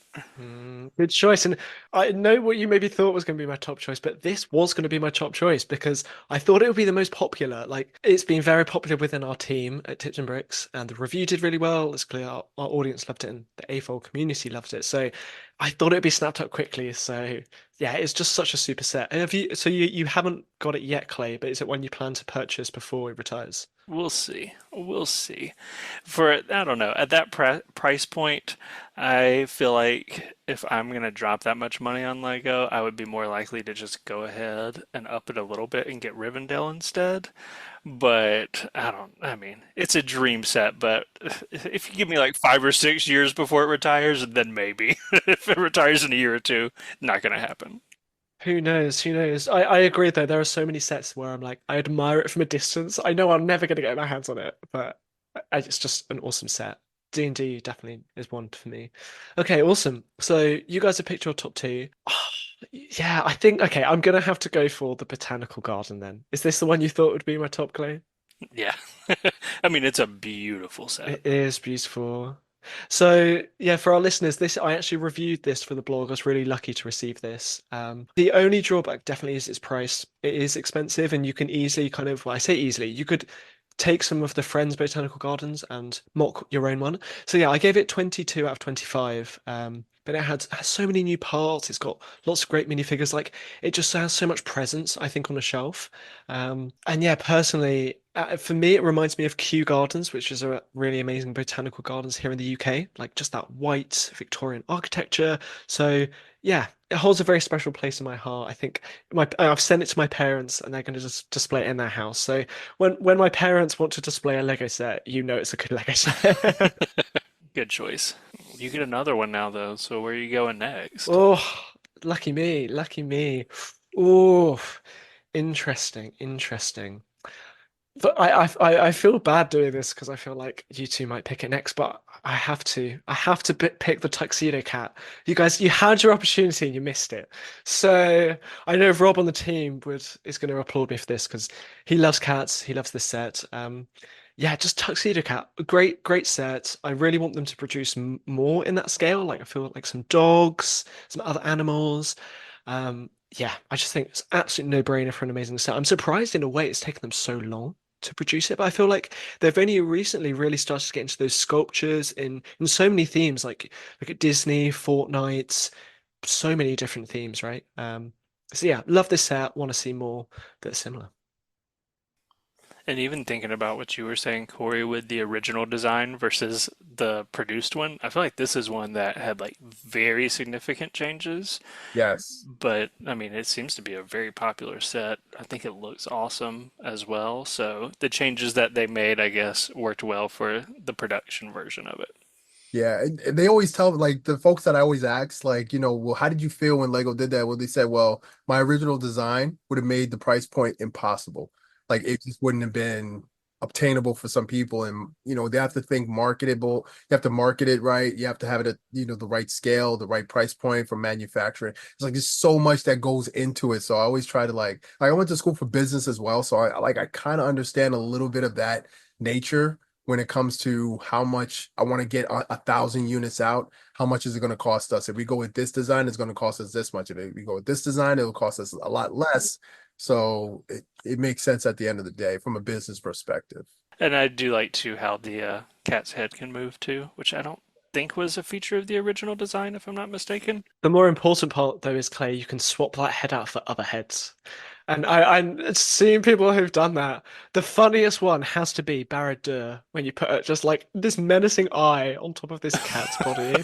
Good choice. And I know what you maybe thought was going to be my top choice, but this was going to be my top choice because I thought it would be the most popular. Like, it's been very popular within our team at Tips and Bricks, and the review did really well. It's clear our audience loved it, and the AFOL community loved it. So I thought it'd be snapped up quickly. So yeah, it's just such a super set. And you haven't got it yet, Clay, but is it one you plan to purchase before it retires? We'll see. We'll see. I don't know, at that price point, I feel like if I'm going to drop that much money on Lego, I would be more likely to just go ahead and up it a little bit and get Rivendell instead. But I mean, it's a dream set, but if you give me like 5 or 6 years before it retires, then maybe. If it retires in a year or two, not going to happen. Who knows? Who knows? I agree though. There are so many sets where I'm like, I admire it from a distance. I know I'm never going to get my hands on it, but it's just an awesome set. D&D definitely is one for me. Okay, awesome. So you guys have picked your top two. Yeah, I think okay, I'm gonna have to go for the botanical garden then. Is this the one you thought would be my top, Clay? Yeah. I mean, it's a beautiful set. It is beautiful. So yeah, for our listeners, this I actually reviewed this for the blog. I was really lucky to receive this. The only drawback definitely is its price. It is expensive, and you can easily kind of, well, I say easily, you could take some of the Friends Botanical Gardens and mock your own one. So yeah, I gave it 22 out of 25. But has so many new parts. It's got lots of great minifigures. Like it just has so much presence, I think, on a shelf. And yeah, personally, for me, it reminds me of Kew Gardens, which is a really amazing botanical gardens here in the UK. Like just that white Victorian architecture. So yeah, it holds a very special place in my heart. I think I've sent it to my parents, and they're going to just display it in their house. So when my parents want to display a Lego set, you know it's a good Lego set. Good choice. You get another one now, though. So where are you going next? Oh, lucky me, lucky me. Oh, interesting, interesting. But I feel bad doing this because I feel like you two might pick it next, but I have to. I have to pick the Tuxedo Cat. You guys, you had your opportunity and you missed it. So I know Rob on the team would is going to applaud me for this because he loves cats. He loves this set. Yeah, just Tuxedo Cat. Great, great set. I really want them to produce m more in that scale. Like I feel like some dogs, some other animals. Yeah, I just think it's absolute no-brainer for an amazing set. I'm surprised in a way it's taken them so long to produce it, but I feel like they've only recently really started to get into those sculptures in so many themes, like look at Disney, Fortnite, so many different themes, right? So yeah, love this set, want to see more that's similar. And even thinking about what you were saying, Corey, with the original design versus the produced one, I feel like this is one that had like very significant changes. Yes. But I mean, it seems to be a very popular set. I think it looks awesome as well. So the changes that they made, I guess, worked well for the production version of it. Yeah, and they always tell like the folks that I always ask, like, well, how did you feel when Lego did that? Well, they said, well, my original design would have made the price point impossible. Like it just wouldn't have been obtainable for some people. And they have to think marketable, you have to market it right, you have to have it at, the right scale, the right price point for manufacturing. It's like there's so much that goes into it. So I always try to like I went to school for business as well. So I kind of understand a little bit of that nature when it comes to how much I want to get 1,000 units out. How much is it going to cost us? If we go with this design, it's going to cost us this much. If we go with this design, it'll cost us a lot less. So it makes sense at the end of the day from a business perspective. And I do like too how the cat's head can move too, which I don't think was a feature of the original design, if I'm not mistaken. The more important part, though, is Clay, you can swap that head out for other heads. And I'm seeing people who've done that. The funniest one has to be Barad-dûr when you put just like this menacing eye on top of this cat's body,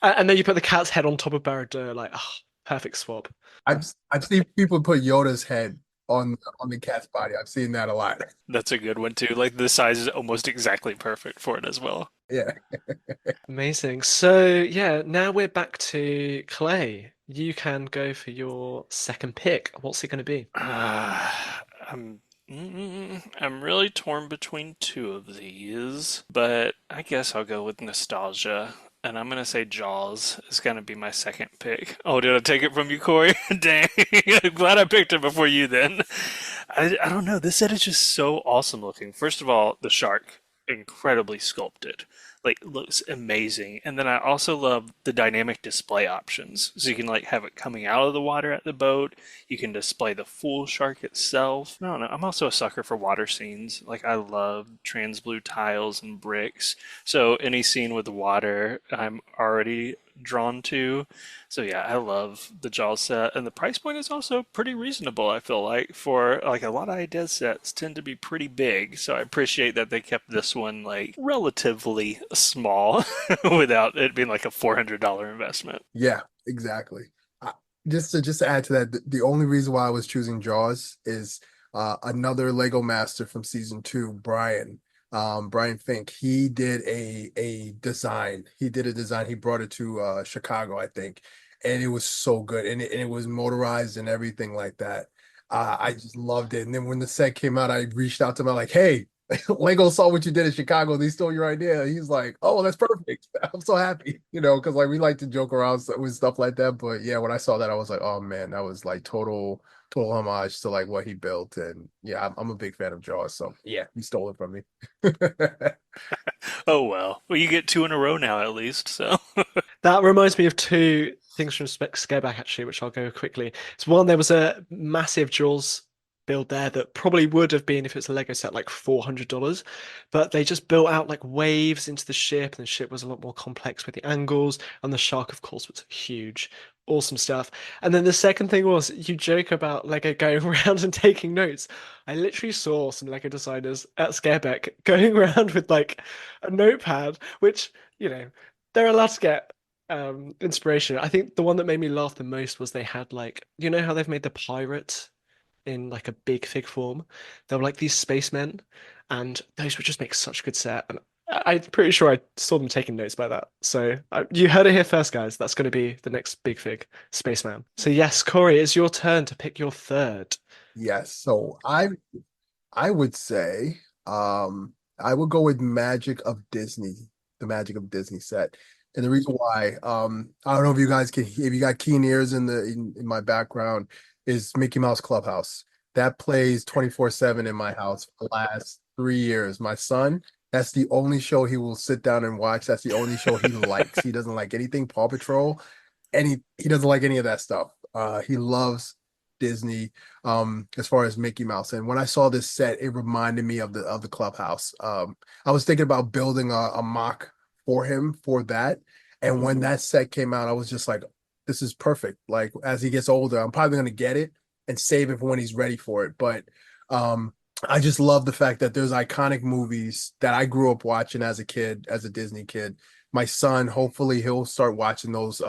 and then you put the cat's head on top of Barad-dûr, like, oh, perfect swap. I've seen people put Yoda's head on the cat's body. I've seen that a lot. That's a good one too. Like the size is almost exactly perfect for it as well. Yeah. Amazing. So yeah, now we're back to Clay. You can go for your second pick. What's it going to be? I'm I'm really torn between two of these, but I guess I'll go with nostalgia. And I'm gonna say Jaws is gonna be my second pick. Oh, did I take it from you, Corey? Dang. I'm glad I picked it before you then. I don't know. This set is just so awesome looking. First of all, the shark, incredibly sculpted. Like looks amazing. And then I also love the dynamic display options. So you can like have it coming out of the water at the boat. You can display the full shark itself. I don't know. I'm also a sucker for water scenes. Like I love trans blue tiles and bricks. So any scene with water, I'm already drawn to. So yeah, I love the Jaws set, and the price point is also pretty reasonable. I feel like for like a lot of idea sets tend to be pretty big, so I appreciate that they kept this one like relatively small without it being like a $400 investment. Yeah, exactly. Uh, just to add to that, the only reason why I was choosing Jaws is another Lego master from season two, Brian Fink. He did a design. He did a design. He brought it to Chicago, I think, and it was so good. And it was motorized and everything like that. I just loved it. And then when the set came out, I reached out to him. I'm like, hey, Lego saw what you did in Chicago. They stole your idea. He's like, oh, that's perfect. I'm so happy, because like we like to joke around with stuff like that. But yeah, when I saw that, I was like, oh man, that was like total homage to like what he built. And yeah, I'm a big fan of Jaws. So yeah, he stole it from me. Oh well, you get two in a row now at least. So That reminds me of two things from Scareback actually, which I'll go quickly. It's one, there was a massive Jaws build there that probably would have been if it's a Lego set like $400, but they just built out like waves into the ship, and the ship was a lot more complex with the angles, and the shark, of course, was huge. Awesome stuff. And then the second thing was you joke about Lego going around and taking notes. I literally saw some Lego designers at Scareback going around with like a notepad, which, they're allowed to get inspiration. I think the one that made me laugh the most was they had like, how they've made the pirate in like a big fig form. They were like these spacemen, and those would just make such a good set. And I'm pretty sure I saw them taking notes by that. So you heard it here first, guys. That's going to be the next big fig spaceman. So yes, Corey, it's your turn to pick your third. Yes. So I would say I would go with Magic of Disney, the Magic of Disney set. And the reason why, I don't know if you guys can, if you got keen ears in my background, is Mickey Mouse Clubhouse. That plays 24/7 in my house for the last 3 years. My son, that's the only show he will sit down and watch. That's the only show he likes. He doesn't like anything Paw Patrol, and he doesn't like any of that stuff. He loves Disney, as far as Mickey Mouse. And when I saw this set, it reminded me of the clubhouse. I was thinking about building a mock for him for that. And when that set came out, I was just like, this is perfect. Like as he gets older, I'm probably gonna get it and save it for when he's ready for it. But I just love the fact that there's iconic movies that I grew up watching as a kid, as a Disney kid. My son, hopefully he'll start watching those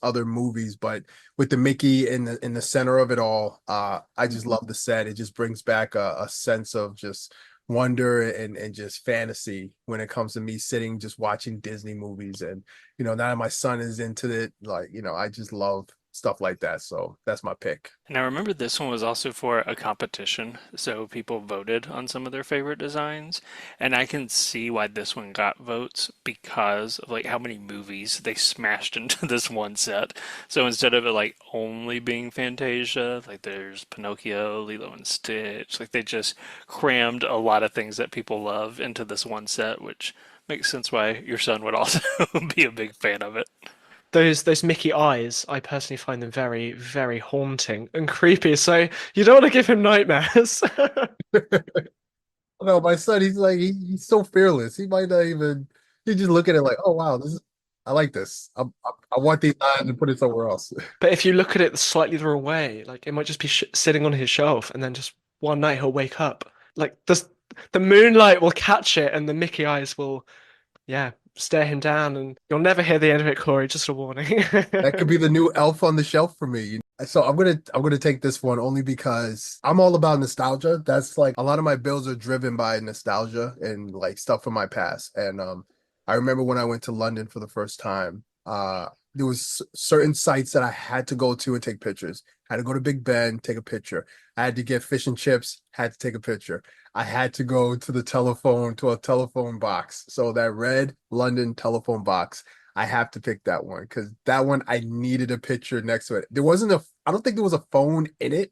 other movies, but with the Mickey in the center of it all, I just love the set. It just brings back a sense of just wonder and just fantasy when it comes to me sitting just watching Disney movies. And now that my son is into it, like, I just love stuff like that. So that's my pick. And I remember this one was also for a competition, so people voted on some of their favorite designs. And I can see why this one got votes because of like how many movies they smashed into this one set. So instead of it like only being Fantasia, like there's Pinocchio, Lilo and Stitch, like they just crammed a lot of things that people love into this one set, which makes sense why your son would also be a big fan of it. Those Mickey eyes, I personally find them very, very haunting and creepy. So you don't want to give him nightmares. No, my son, he's like he's so fearless. He might not even. He just look at it like, oh wow, this is. I like this. I want these eyes and put it somewhere else. But if you look at it slightly the wrong way, like it might just be sh sitting on his shelf, and then just one night he'll wake up. Like the moonlight will catch it, and the Mickey eyes will, yeah, stare him down, and you'll never hear the end of it, Corey. Just a warning. That could be the new elf on the shelf for me. So I'm gonna take this one only because I'm all about nostalgia. That's like a lot of my builds are driven by nostalgia and like stuff from my past. And I remember when I went to London for the first time, there was certain sites that I had to go to and take pictures. I had to go to Big Ben, take a picture. I had to get fish and chips, had to take a picture. I had to go to a telephone box. So that red London telephone box. I have to pick that one because that one I needed a picture next to it. I don't think there was a phone in it,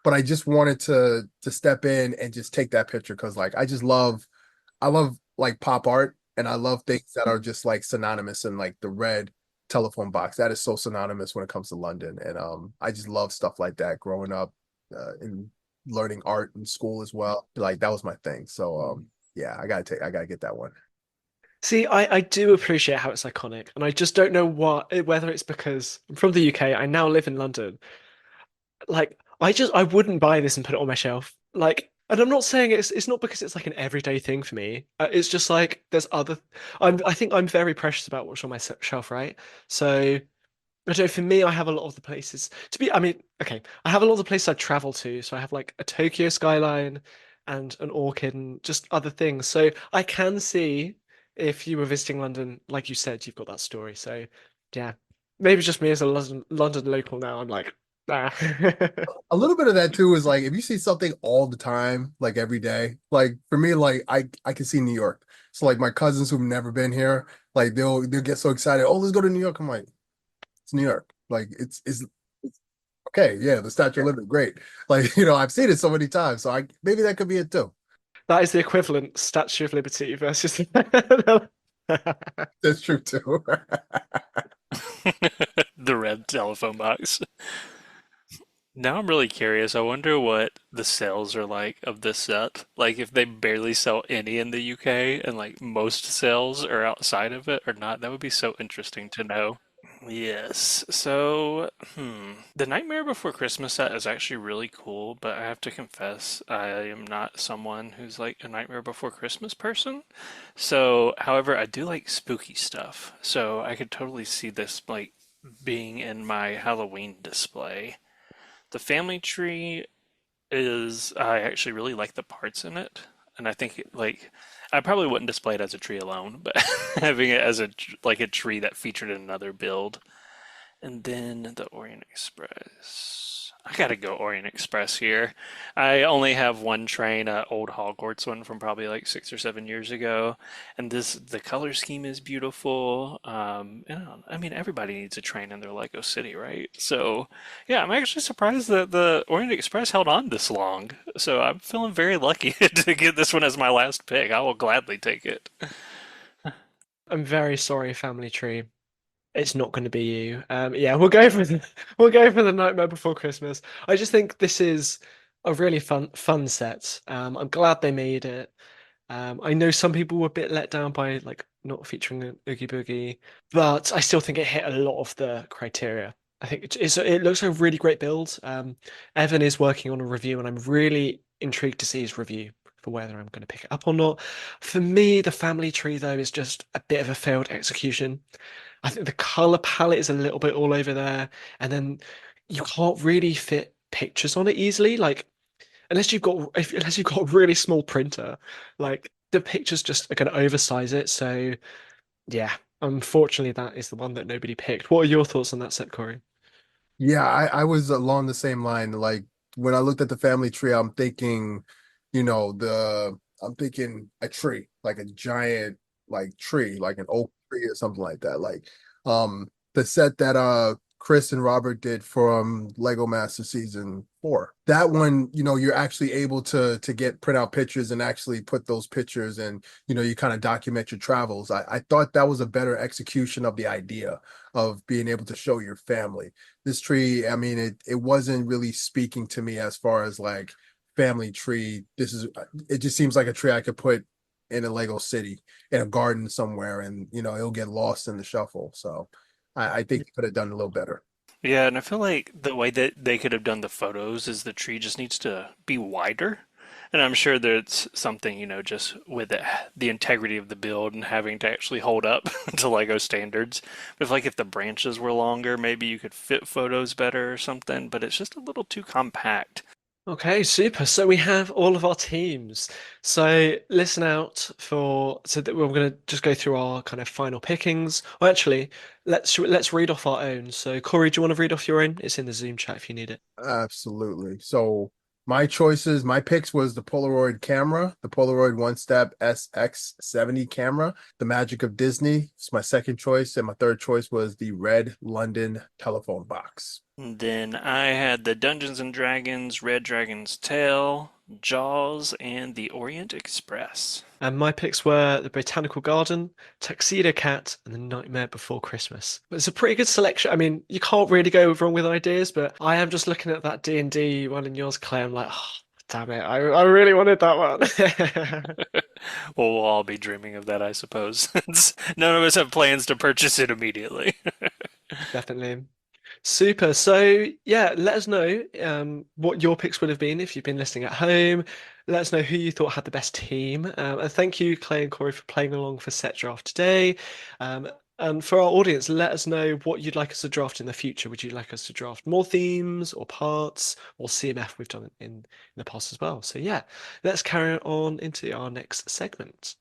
but I just wanted to step in and just take that picture because like I love like pop art and I love things that are just like synonymous and like the red telephone box. That is so synonymous when it comes to London. And I just love stuff like that growing up and learning art in school as well. Like that was my thing. So yeah, I gotta get that one. See, I do appreciate how it's iconic, and I just don't know whether it's because I'm from the UK, I now live in London. Like, I wouldn't buy this and put it on my shelf. Like, and I'm not saying it's not because it's like an everyday thing for me. It's just like there's other. I think I'm very precious about what's on my shelf, right? So I don't know, for me, I have a lot of the places to be. I mean, okay, I have a lot of the places I travel to. So I have like a Tokyo skyline and an orchid and just other things. So I can see if you were visiting London, like you said, you've got that story. So yeah, maybe just me as a London local now. I'm like, Nah. A little bit of that too is like if you see something all the time, like every day, like for me, like I can see New York. So like my cousins who've never been here, like they'll get so excited. Oh, let's go to New York. I'm like, it's New York. Like it's okay. Yeah, the Statue of Liberty, great. Like I've seen it so many times, so I maybe that could be it too. That is the equivalent Statue of Liberty versus. That's true too. The red telephone box. Now I'm really curious. I wonder what the sales are like of this set. Like if they barely sell any in the UK and like most sales are outside of it or not. That would be so interesting to know. Yes. So, the Nightmare Before Christmas set is actually really cool, but I have to confess, I am not someone who's like a Nightmare Before Christmas person. So, however, I do like spooky stuff. So, I could totally see this like being in my Halloween display. The family tree is, I actually really like the parts in it. And I think like I probably wouldn't display it as a tree alone, but having it as like a tree that featured in another build. And then the Orient Express. I gotta go Orient Express here. I only have one train, an old Hogwarts one from probably like 6 or 7 years ago, and the color scheme is beautiful. I mean, everybody needs a train in their Lego city, right? So, yeah, I'm actually surprised that the Orient Express held on this long. So I'm feeling very lucky to get this one as my last pick. I will gladly take it. I'm very sorry, Family Tree. It's not going to be you. Yeah, we'll go for the Nightmare Before Christmas. I just think this is a really fun set. I'm glad they made it. I know some people were a bit let down by like not featuring an Oogie Boogie, but I still think it hit a lot of the criteria. I think it looks like a really great build. Evan is working on a review, and I'm really intrigued to see his review for whether I'm going to pick it up or not. For me, the family tree though is just a bit of a failed execution. I think the color palette is a little bit all over there, and then you can't really fit pictures on it easily. Like unless you've got a really small printer, like the pictures just are going to oversize it. So yeah, unfortunately, that is the one that nobody picked. What are your thoughts on that set, Corey? Yeah, I was along the same line. Like when I looked at the family tree, I'm thinking, I'm thinking a tree, like a giant like tree, like an oak tree or something like that. Like the set that Chris and Robert did from Lego Master Season 4. That one, you're actually able to get print out pictures and actually put those pictures and you kind of document your travels. I thought that was a better execution of the idea of being able to show your family. This tree, I mean, it wasn't really speaking to me as far as like family tree. It just seems like a tree I could put in a Lego city in a garden somewhere, and it'll get lost in the shuffle. So I think you could have done a little better. Yeah, and I feel like the way that they could have done the photos is the tree just needs to be wider. And I'm sure there's something, just with the integrity of the build and having to actually hold up to Lego standards. But if the branches were longer, maybe you could fit photos better or something, but it's just a little too compact. Okay, super. So we have all of our teams. So listen out so that we're going to just go through our kind of final pickings. Well, actually, let's read off our own. So Corey, do you want to read off your own? It's in the Zoom chat if you need it. Absolutely. So my picks was the Polaroid camera, the Polaroid One Step SX70 camera, the Magic of Disney. It's my second choice, and my third choice was the red London telephone box. And then I had the Dungeons and Dragons, Red Dragon's Tail, Jaws, and the Orient Express. And my picks were the Botanical Garden, Tuxedo Cat, and the Nightmare Before Christmas. It's a pretty good selection. I mean, you can't really go wrong with ideas, but I am just looking at that D&D one in yours, Clay. I'm like, oh, damn it, I really wanted that one. Well, we'll all be dreaming of that, I suppose. None of us have plans to purchase it immediately. Definitely. Super. So yeah, let us know what your picks would have been if you've been listening at home. Let us know who you thought had the best team. And thank you, Clay and Corey, for playing along for set draft today. And for our audience, let us know what you'd like us to draft in the future. Would you like us to draft more themes or parts or CMF? We've done it in the past as well. So yeah, let's carry on into our next segment.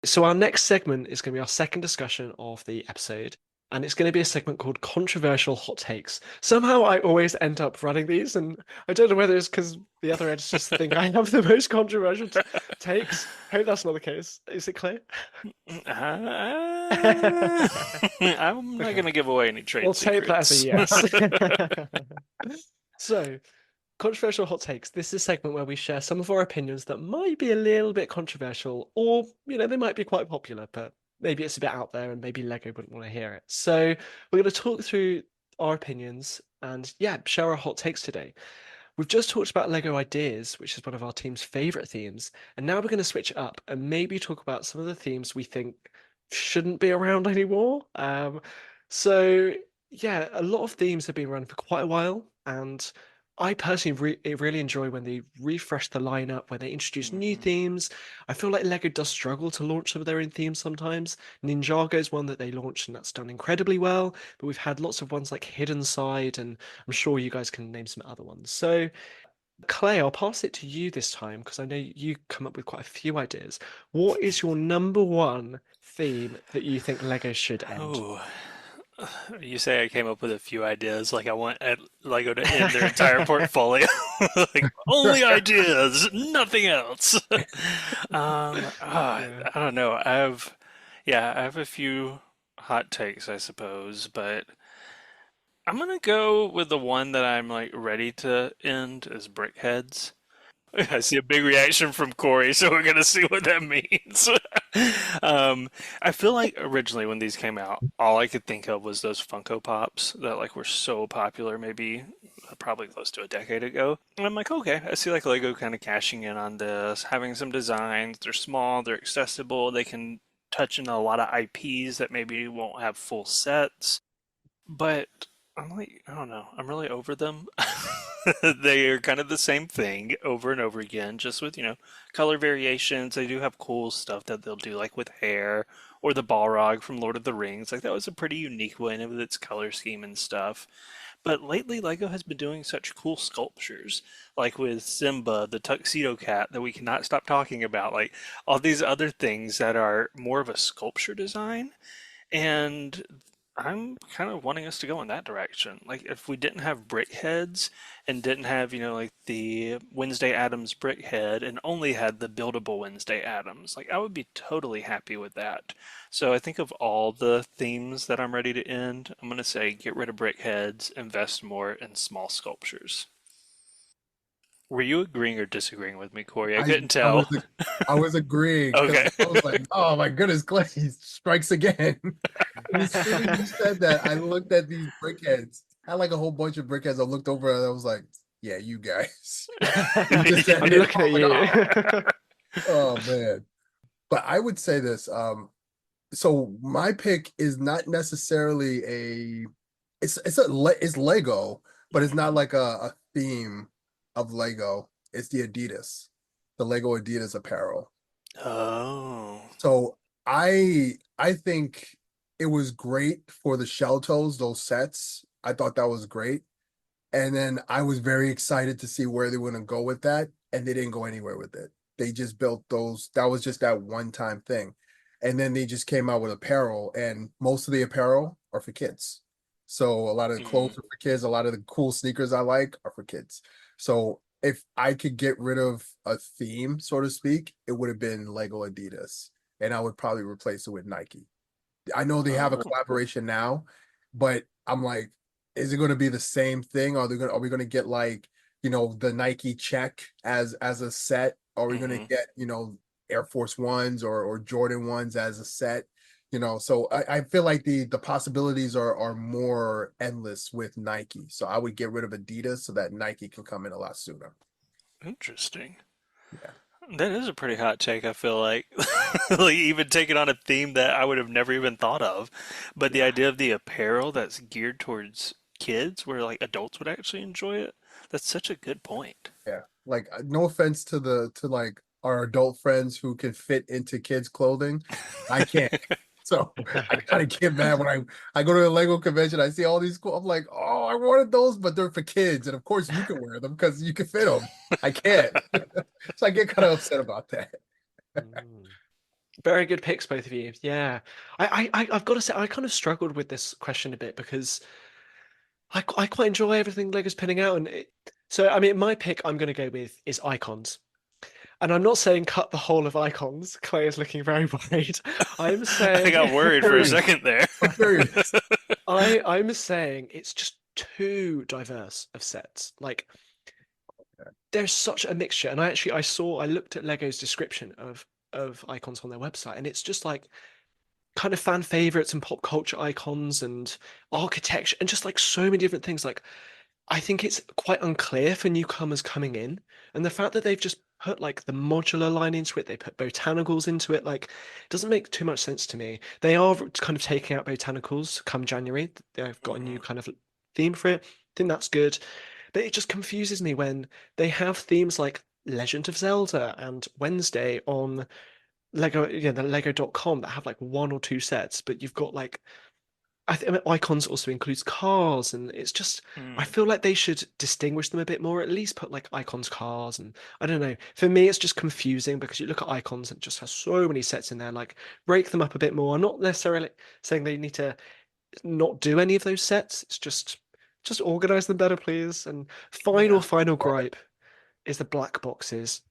So our next segment is going to be our second discussion of the episode. and it's going to be a segment called Controversial Hot Takes. Somehow I always end up running these, and I don't know whether it's because the other editors think I have the most controversial takes. Hope that's not the case. Is it clear? I'm not Okay, going to give away any trade we'll take that as a secrets. yes. So, Controversial Hot Takes. This is a segment where we share some of our opinions that might be a little bit controversial, or, they might be quite popular, but maybe it's a bit out there and maybe Lego wouldn't want to hear it. So, we're going to talk through our opinions and, yeah, share our hot takes today. We've just talked about Lego Ideas, which is one of our team's favorite themes, and now we're going to switch it up and maybe talk about some of the themes we think shouldn't be around anymore. So yeah, a lot of themes have been run for quite a while, and I personally really enjoy when they refresh the lineup, when they introduce new Mhm. themes. I feel like Lego does struggle to launch some of their own themes sometimes. Ninjago is one that they launched, and that's done incredibly well. But we've had lots of ones like Hidden Side, and I'm sure you guys can name some other ones. So, Clay, I'll pass it to you this time because I know you come up with quite a few ideas. What is your number one theme that you think Lego should end? Oh, you say I came up with a few ideas. Like I want Lego to end their entire portfolio. Like only ideas, nothing else. Yeah. I don't know. I have a few hot takes, I suppose, but I'm gonna go with the one that I'm like ready to end as BrickHeadz. I see a big reaction from Corey, so we're gonna see what that means. um, I feel like originally when these came out, all I could think of was those Funko Pops that like were so popular, maybe probably close to a decade ago. And I'm like, okay, I see like Lego kind of cashing in on this, having some designs. They're small, they're accessible, they can touch into a lot of IPs that maybe won't have full sets. But I'm like, I don't know. I'm really over them. They are kind of the same thing over and over again, just with, color variations. They do have cool stuff that they'll do, like with hair or the Balrog from Lord of the Rings. Like that was a pretty unique one with its color scheme and stuff. But lately, Lego has been doing such cool sculptures, like with Simba, the tuxedo cat, that we cannot stop talking about. Like all these other things that are more of a sculpture design. And I'm kind of wanting us to go in that direction. Like if we didn't have BrickHeadz and didn't have, like the Wednesday Addams BrickHead and only had the buildable Wednesday Addams, like I would be totally happy with that. So I think of all the themes that I'm ready to end, I'm gonna say get rid of BrickHeadz, invest more in small sculptures. Were you agreeing or disagreeing with me, Corey? I I couldn't I was tell. I was agreeing because Okay. I was like, oh my goodness, Clay strikes again. As soon as you said that, I looked at these brickheads. I had like a whole bunch of brickheads. I looked over and I was like, yeah, you guys. You just said I'm it. I looking was at like, you. oh man. But I would say this. So my pick is not necessarily it's Lego, but it's not like a theme of Lego. It's the Adidas, the Lego Adidas apparel. Oh. So I think it was great for the shell toes, those sets. I thought that was great. And then I was very excited to see where they were going to go with that. And they didn't go anywhere with it. They just built those. That was just that one time thing. And then they just came out with apparel, and most of the apparel are for kids. So a lot of the Mm. clothes are for kids. A lot of the cool sneakers I like are for kids. So if I could get rid of a theme, so to speak, it would have been Lego Adidas. And I would probably replace it with Nike. I know they have a Oh. collaboration now, but I'm like, is it going to be the same thing? Are we going to get like, the Nike check as a set? Are we going to Hmm. get, Air Force Ones or Jordan ones as a set? So I feel like the possibilities are more endless with Nike. So I would get rid of Adidas so that Nike can come in a lot sooner. Interesting. Yeah. That is a pretty hot take, I feel like. Like even taking on a theme that I would have never even thought of. But the Yeah. idea of the apparel that's geared towards kids where like adults would actually enjoy it, that's such a good point. Yeah. Like no offense to like our adult friends who can fit into kids' clothing. I can't. So I kind of get mad when I go to a Lego convention. I see all these cool. I'm like, oh, I wanted those, but they're for kids, and of course you can wear them because you can fit them. I can't. So I get kind of upset about that. Mm. Very good picks, both of you. Yeah. I've got to say, I kind of struggled with this question a bit because I quite enjoy everything Lego's putting out. So, I mean, my pick I'm going to go with is icons. And I'm not saying cut the whole of icons. Clay is looking very worried. I'm I saying got worried for a Curious. second there. I'm curious. I'm saying it's just too diverse of sets. Like there's such a mixture. And I looked at Lego's description of icons on their website, and it's just like kind of fan favorites and pop culture icons and architecture and just like so many different things. Like I think it's quite unclear for newcomers coming in. And the fact that they've just put like the modular line into it, they put botanicals into it, like doesn't make too much sense to me. They are kind of taking out botanicals come January. They've got a new Mhm. kind of theme for it. I think that's good. But it just confuses me when they have themes like Legend of Zelda and Wednesday on Lego, the Lego.com that have like one or two sets, but you've got like I mean, icons also includes cars, and it's just I Mm. feel like they should distinguish them a bit more. At least put like icons, cars, and I don't know. For me, it's just confusing because you look at icons and it just has so many sets in there. Like break them up a bit more. I'm not necessarily saying they need to not do any of those sets. It's just organize them better, please. And Yeah. final gripe is the black boxes.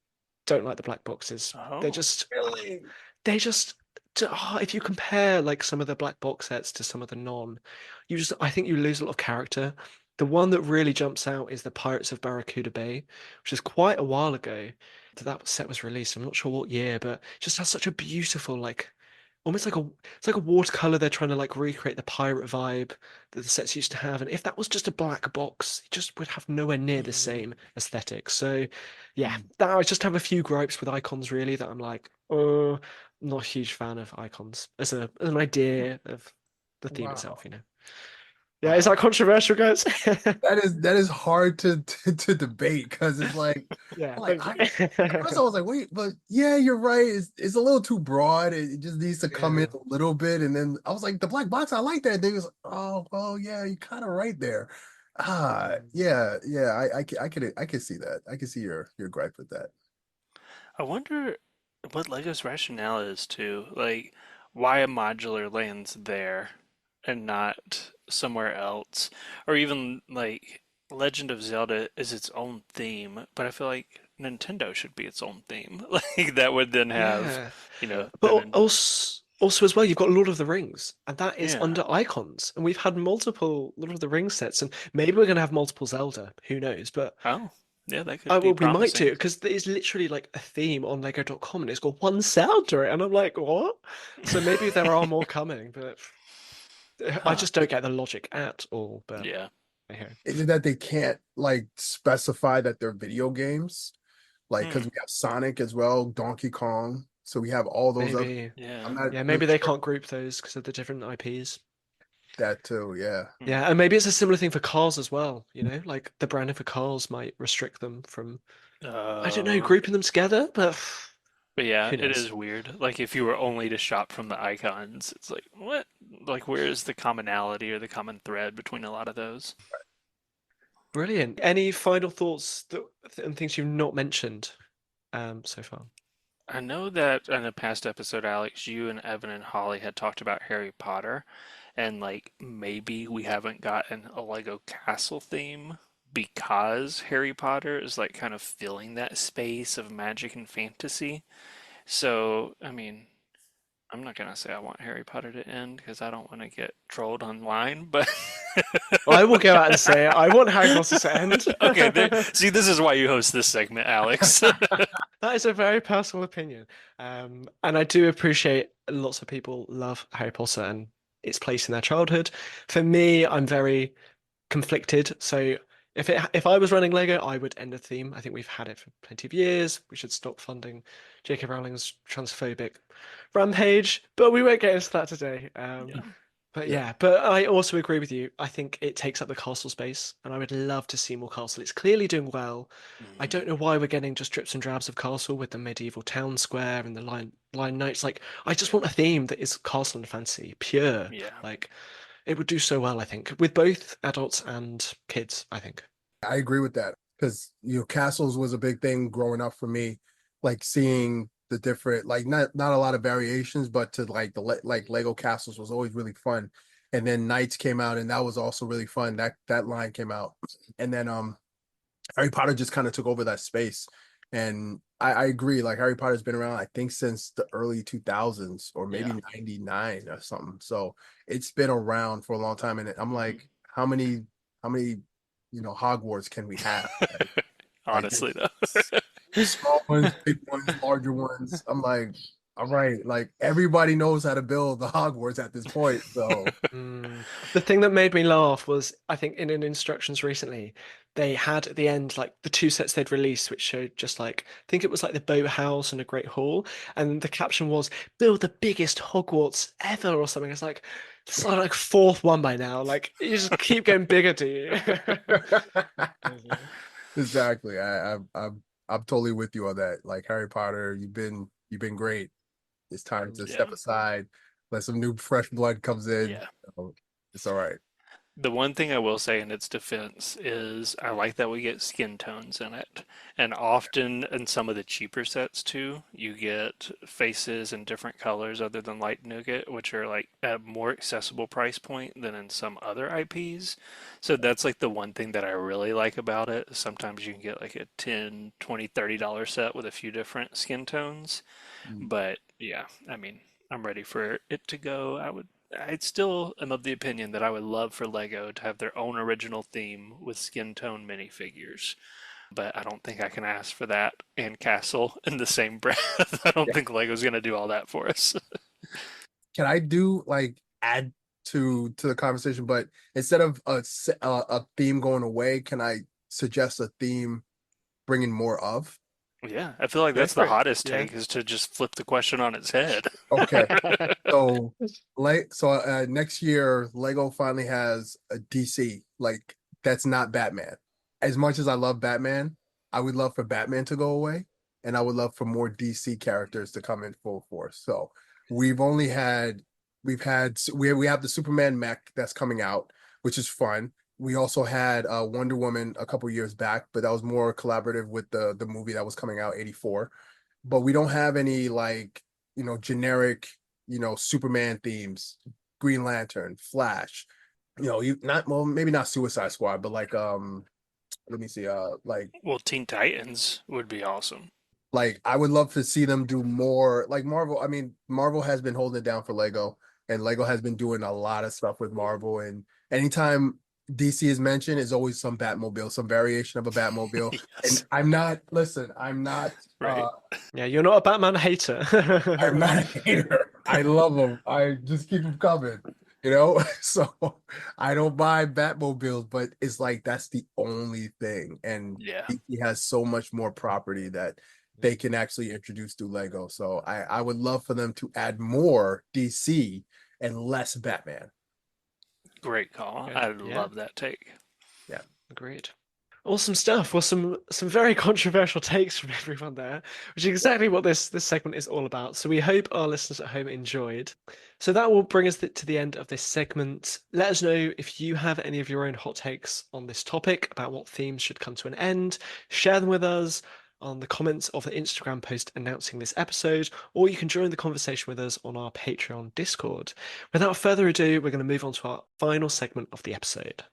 Don't like the black boxes. They're Oh. just Really? they just if you compare like some of the black box sets to some of the non, I think you lose a lot of character. The one that really jumps out is the Pirates of Barracuda Bay, which is quite a while ago that set was released. I'm not sure what year, but it just has such a beautiful like almost like a it's like a watercolor. They're trying to like recreate the pirate vibe that the sets used to have. And if that was just a black box, it just would have nowhere near the Mm. same aesthetic. So yeah, Mm. that I just have a few gripes with icons really that I'm like, oh, I'm not a huge fan of icons as an idea of the theme itself, Wow. you know. Yeah, is that Wow. controversial, guys? That is hard to debate because it's like Yeah, like thank I you. at first I was like, wait, but yeah, you're right. It's a little too broad. It just needs to come in Yeah. a little bit. And then I was like, the black box, I like that. And then it was like, oh, well, yeah, you're kind of right there. Yeah, yeah. I could see that. I could see your gripe with that. I wonder what Lego's rationale is too. Like, why a modular lands there and not somewhere else? Or even like Legend of Zelda is its own theme, but I feel like Nintendo should be its own theme. Like that would then have, Yeah. the But also as well, you've got Lord of the Rings, and that is yeah. under icons. And we've had multiple Lord of the Rings sets, and maybe we're gonna have multiple Zelda. Who knows? But Oh, yeah, that I could be well, we might do promising. because it's literally like a theme on Lego.com, and it's got one Zelda, and I'm like, what? So maybe there are more coming, but I Huh. just don't get the logic at all. But Yeah. hey, Is it that they can't like specify that they're video games? Like, because Hmm. we have Sonic as well, Donkey Kong. So we have all those other. maybe, I'm Yeah. not yeah, really maybe they sure can't group those because of the different IPs. that too. Yeah. Hmm. Yeah, and maybe it's a similar thing for cars as well, you know, like the branding for cars might restrict them from, I don't know, Uh, grouping them together, but but yeah, who it knows? is weird. Like if you were only to shop from the icons, it's like, what? Like where is the commonality or the common thread between a lot of those? Brilliant. Any final thoughts and things you've not mentioned so far? I know that in a past episode, Alex, you and Evan and Holly had talked about Harry Potter, and like maybe we haven't gotten a Lego castle theme because Harry Potter is like kind of filling that space of magic and fantasy. So, I mean, I'm not gonna say I want Harry Potter to end because I don't want to get trolled online, but I will go out and say it. I want Harry Potter to end. okay, see, this is why you host this segment, Alex. That is a very personal opinion. And I do appreciate lots of people love Harry Potter and its place in their childhood. For me, I'm very conflicted. So if I was running Lego, I would end the theme. I think we've had it for plenty of years. We should stop funding J.K. Rowling's transphobic rampage, but we won't get into that today. Yeah. But Yeah. yeah, but I also agree with you. I think it takes up the castle space, and I would love to see more castle. It's clearly doing well. I Mhm. don't know why we're getting just drips and drabs of castle with the medieval town square and the line knights. Like, I just want a theme that is castle and fantasy, pure. Yeah. Like, it would do so well, I think, with both adults and kids, I think. I agree with that because castles was a big thing growing up for me. Like seeing the different, like not a lot of variations, but to like like Lego castles was always really fun. And then Knights came out, and that was also really fun. That line came out, and then Harry Potter just kind of took over that space. And I agree, like Harry Potter's been around, I think, since the early 2000s or maybe Yeah. 99 or something. So it's been around for a long time. And I'm like, how many, Hogwarts can we have? Like Honestly, though. there's small ones, big ones, larger ones. I'm like, all right, like everybody knows how to build the Hogwarts at this point. So The thing that made me laugh was, I think, in an instructions recently, they had at the end like the two sets they'd released, which showed just like I think it was like the boathouse and a great hall, and the caption was "Build the biggest Hogwarts ever" or something. It's like it's like fourth one by now. Like you just keep getting bigger, do you? exactly. I'm totally with you on that. Like Harry Potter, you've been great. It's time to Yeah. step aside, let some new fresh blood comes in. Yeah. It's all right. The one thing I will say in its defense is I like that we get skin tones in it. And often in some of the cheaper sets too, you get faces in different colors other than light nougat, which are like at a more accessible price point than in some other IPs. So that's like the one thing that I really like about it. Sometimes you can get like a 10, 20, $30 set with a few different skin tones. Mm. But yeah, I mean, I'm ready for it to go. I still am of the opinion that I would love for Lego to have their own original theme with skin tone minifigures. But I don't think I can ask for that and Castle in the same breath. I don't Yeah. think Lego's going to do all that for us. Can I do like add to the conversation, but instead of a theme going away, can I suggest a theme bringing more of? Yeah, I feel like Go that's the for it. hottest Yeah. take is to just flip the question on its head. Okay. So next year, Lego finally has a DC like that's not Batman. As much as I love Batman, I would love for Batman to go away, and I would love for more DC characters to come in full force. So we've only had we have the Superman mech that's coming out, which is fun. We also had Wonder Woman a couple years back, but that was more collaborative with the movie that was coming out 84. But we don't have any like generic Superman themes, Green Lantern, Flash, you not well, maybe not Suicide Squad, but like let me see, Well, Teen Titans would be awesome. like I would love to see them do more like Marvel. I mean, Marvel has been holding it down for Lego, and Lego has been doing a lot of stuff with Marvel. And anytime DC is mentioned, is always some Batmobile, some variation of a Batmobile. And Yes, I'm not right. Yeah, you're not a Batman hater. I'm not a hater. I love them. I just keep them coming, So I don't buy Batmobiles, but it's like that's the only thing. And Yeah. DC has so much more property that they can actually introduce through Lego. So I would love for them to add more DC and less Batman. Great call. Okay. I Yeah, love that take. Yeah. agreed. Awesome stuff. Well, some very controversial takes from everyone there, which is exactly what this segment is all about. So we hope our listeners at home enjoyed. So that will bring us to the end of this segment. Let us know if you have any of your own hot takes on this topic about what themes should come to an end. Share them with us on the comments of the Instagram post announcing this episode, or you can join the conversation with us on our Patreon Discord. Without further ado, we're going to move on to our final segment of the episode.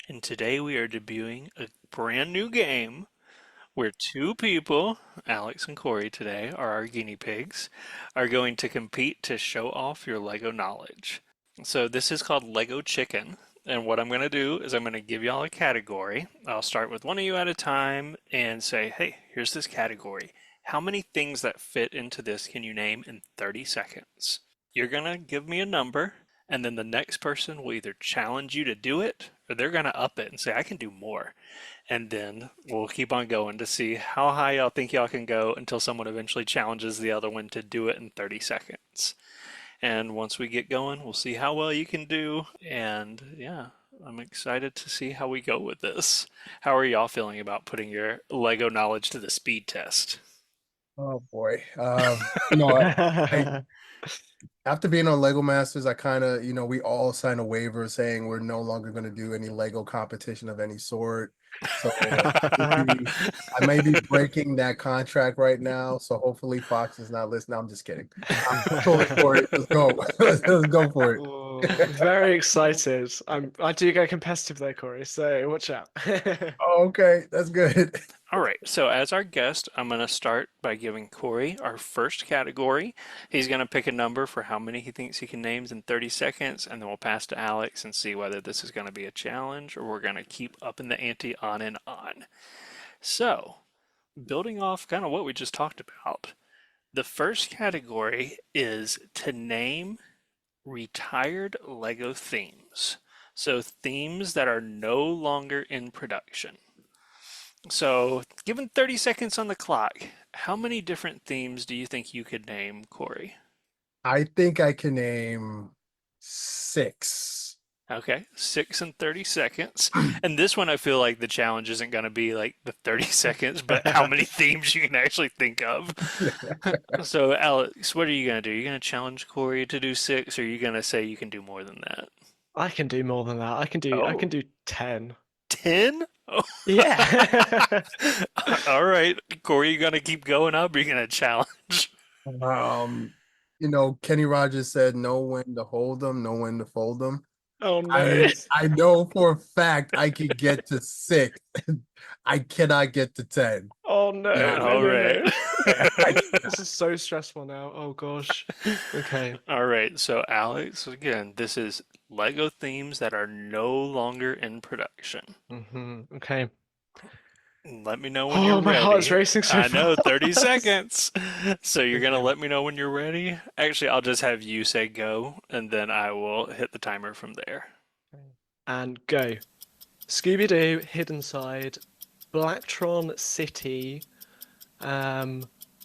And today we are debuting a brand new game where two people, Alex and Corey today, are our guinea pigs, are going to compete to show off your Lego knowledge. So this is called Lego Chicken. And what I'm going to do is I'm going to give y'all a category. I'll start with one of you at a time and say, hey, here's this category. How many things that fit into this can you name in 30 seconds? You're going to give me a number, and then the next person will either challenge you to do it or they're going to up it and say, I can do more. And then we'll keep on going to see how high y'all think y'all can go until someone eventually challenges the other one to do it in 30 seconds. And once we get going, we'll see how well you can do. And yeah, I'm excited to see how we go with this. How are y'all feeling about putting your Lego knowledge to the speed test? Oh boy. I after being on Lego Masters, I kind of, we all signed a waiver saying we're no longer going to do any Lego competition of any sort. So I may be breaking that contract right now. So hopefully Fox is not listening. I'm just kidding. I'm totally for it. Let's go. Let's go for Oh, it. very excited. I do get competitive though, Corey, so watch out. Oh, okay, that's good. All right, so as our guest, I'm going to start by giving Corey our first category. He's going to pick a number for how many he thinks he can name in 30 seconds, and then we'll pass to Alex and see whether this is going to be a challenge or we're going to keep upping the ante on and on. So, building off kind of what we just talked about, the first category is to name retired Lego themes. So, themes that are no longer in production. So, given 30 seconds on the clock, how many different themes do you think you could name, Corey? I think I can name six. Okay, 6 and 30 seconds. And this one, I feel like the challenge isn't going to be like the 30 seconds, but how many themes you can actually think of. So, Alex, what are you going to do? Are you going to challenge Corey to do 6, or are you going to say you can do more than that? I can do more than that. I can Oh, do 10. 10? Oh. Yeah. All right, Corey, you going to keep going up, or are you going to challenge? Um, Kenny Rogers said, "Know when to hold them, know when to fold them." Oh no. I know for a fact I could get to six. I cannot get to 10. Oh no, Not no, All no, right. no. I This is so stressful now. Oh gosh. Okay. All right, so Alex, again, this is Lego themes that are no longer in production. Okay. Let me know when you're Oh, my heart is ready. racing so I know, 30 fast. seconds. So you're gonna Okay. let me know when you're ready? Actually, I'll just have you say go, and then I will hit the timer from there. And go. Scooby-Doo, Hidden Side, Blacktron City, um,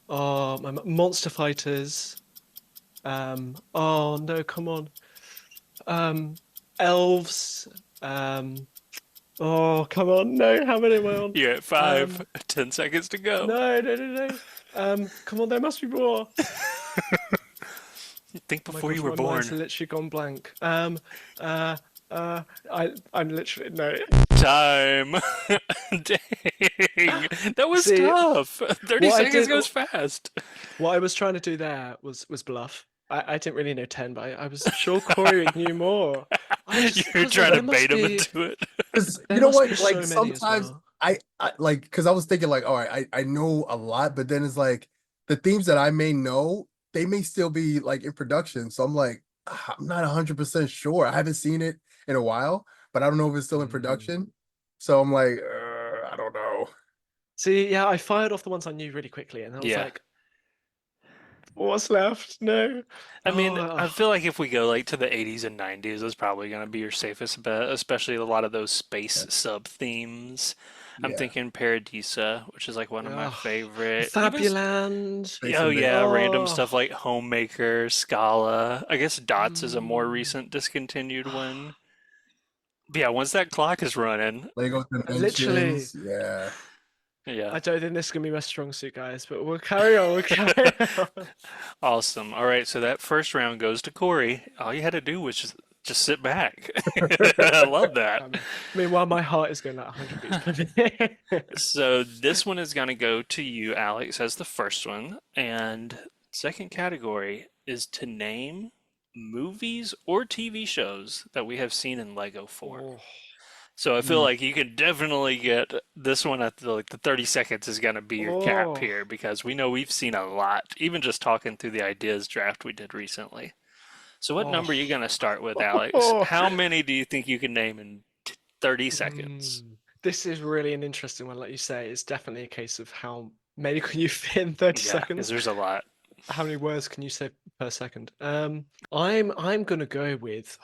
Monster Fighters, oh no, come on, um, Elves, oh come on, no, how many am I on? You're at five, Um, 10 seconds to go. no, no, no, no, come on, there must be more. Think Oh my before you gosh, were my mind's born. literally gone blank. Uh, I'm literally no. Time. Dang. That was See, tough. 30 what I seconds did, goes fast. what I was trying to do there was bluff. I didn't really know 10, but I was sure Corey knew more. I just You're because trying to there bait must him be into it. because there you know must be what? Like so many as sometimes well. I like because I was thinking like, all right, I know a lot, but then it's like the themes that I may know, they may still be like in production. So I'm like, I'm not 100% sure. I haven't seen it in a while, but I don't know if it's still in Mm. production. So I'm like, I don't know. See, yeah, I fired off the ones I knew really quickly, and I was Yeah. like, what's left? No. I mean, I Oh, feel like if we go like to the 80s and 90s, it's probably going to be your safest bet, especially a lot of those space sub themes. I'm Yeah, thinking Paradisa, which is like one of my ugh. favorite. Even Fabuland. Space oh yeah, Invasion. random stuff Oh. like Homemaker, Scala. I guess Dots is a more Mm. recent discontinued one. But yeah, once that clock is running, Lego Literally, Dimensions. Yeah. yeah, I don't think this is gonna be my strong suit, guys, but we'll carry on. We'll carry on. awesome. All right, so that first round goes to Corey. All you had to do was just sit back. I love that. Meanwhile, my heart is going like 100 beats per minute. So this one is going to go to you, Alex, as the first one. And second category is to name movies or TV shows that we have seen in Lego form. Oh. So I feel Mm. like you can definitely get this one at the 30 seconds is going to be your cap Oh. here because we know we've seen a lot, even just talking through the ideas draft we did recently. So what Oh. number are you going to start with, Alex? Oh. How many do you think you can name in 30 seconds? Mm. This is really an interesting one, like you say. It's definitely a case of how many can you fit in 30 Yeah, because seconds? there's a lot. How many words can you say per second? I'm gonna go with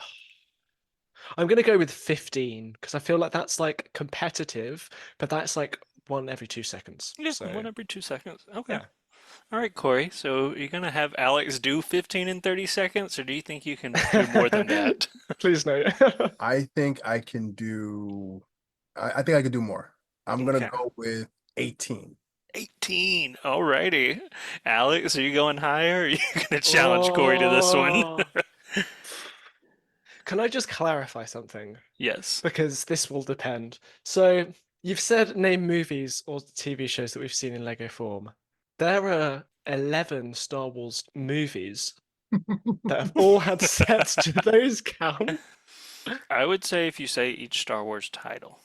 I'm gonna go with 15 because I feel like that's like competitive, but that's like one every 2 seconds. Yeah, So one every 2 seconds. Okay. yeah. All right, Corey. So you're gonna have Alex do 15 in 30 seconds, or do you think you can do more than that? Please no. I think I can do. I think I could do more. I'm gonna Okay. go with 18. 18. Alrighty. Alex, are you going higher? Or are you going to challenge Corey to this one? Oh, can I just clarify something? Yes. Because this will depend. So, you've said name movies or TV shows that we've seen in Lego form. There are 11 Star Wars movies that have all had sets. Do those count? I would say if you say each Star Wars title.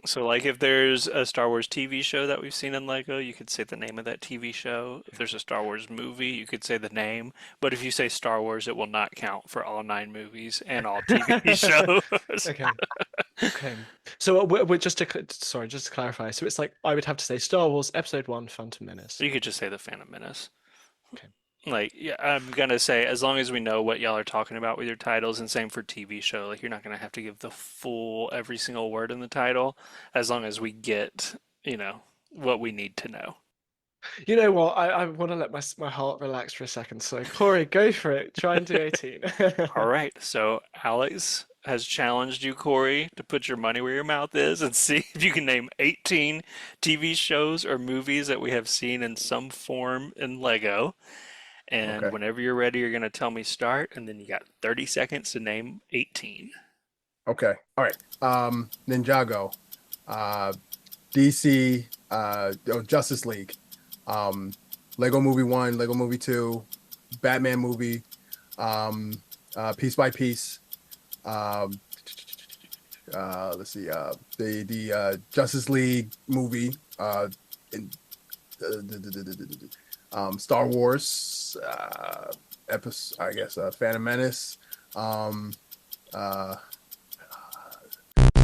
So, like, if there's a Star Wars TV show that we've seen in Lego, you could say the name of that TV show. If there's a Star Wars movie, you could say the name. But if you say Star Wars, it will not count for all 9 movies and all TV shows. Okay. Okay. So we're just to clarify. So it's like I would have to say Star Wars Episode 1, Phantom Menace. You could just say the Phantom Menace. Okay. Like, yeah, I'm gonna say as long as we know what y'all are talking about with your titles, and same for TV show, like you're not gonna have to give the full every single word in the title, as long as we get, what we need to know. You know what? I want to let my heart relax for a second. So Corey, go for it. Try and do 18. All right, so Alex has challenged you, Corey, to put your money where your mouth is and see if you can name 18 TV shows or movies that we have seen in some form in Lego. And Okay. whenever you're ready, you're going to tell me start, and then you got 30 seconds to name 18. Okay. All right. Ninjago, DC, Justice League, Lego Movie 1, Lego Movie 2, Batman movie, Piece by Piece. Let's see. The Justice League movie. In, Star Wars. Episode. I guess. Phantom Menace. Uh,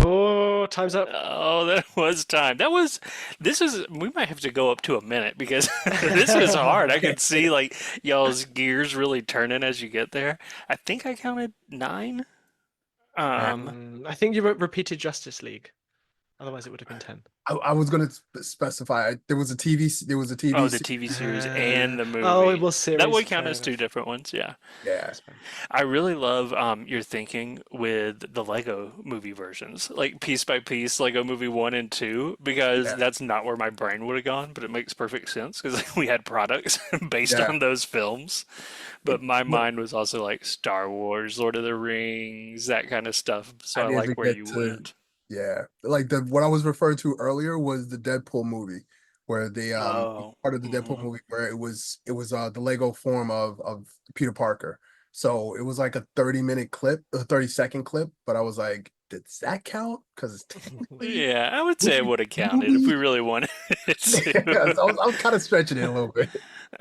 Oh, time's up. Oh, that was time. We might have to go up to a minute because this is hard. I can see like y'all's gears really turning as you get there. I think I counted 9. I think you repeated Justice League. Otherwise, it would have been 10. I was going to specify. There was a TV. There was a TV. Oh, the TV series and the movie. Oh, it was series. That would count fair as 2 enough. different ones, yeah. Yeah. That's fine. I really love your thinking with the Lego movie versions, like piece by piece, Lego movie 1 and 2, because Yeah. that's not where my brain would have gone, but it makes perfect sense because we had products based Yeah. on those films. But my mind was also like Star Wars, Lord of the Rings, that kind of stuff. So I didn't like even where get you to- went. Yeah, like what I was referring to earlier was the Deadpool movie, where the Oh, part of the Deadpool movie where it was the Lego form of Peter Parker. So it was like a 30-minute clip, a 30-second clip, but I was like, does that count? Because it's technically yeah, I would say it would have counted if we really wanted it yeah, to. so I was kind of stretching it a little bit.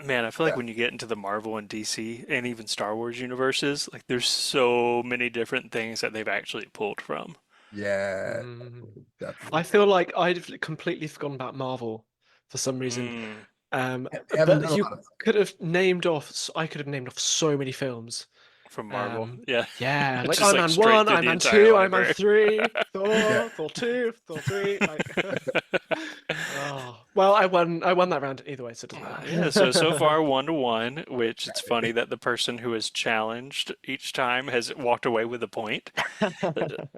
Man, I feel like Yeah, when you get into the Marvel and DC and even Star Wars universes, like there's so many different things that they've actually pulled from. yeah, Mm. definitely. I feel like I'd completely forgotten about Marvel for some reason. Mm, They haven't done But a you lot of. could have named off. I could have named off so many films. from Marvel. Yeah. Yeah, like Just Iron like Man straight 1, through Iron the Man entire 2, Iron Man library. 3, Yeah, Thor 2, Thor 3. Like, oh, well, I won that round either way, so it doesn't Yeah, matter. so far 1-1, which it's funny that the person who is challenged each time has walked away with a point.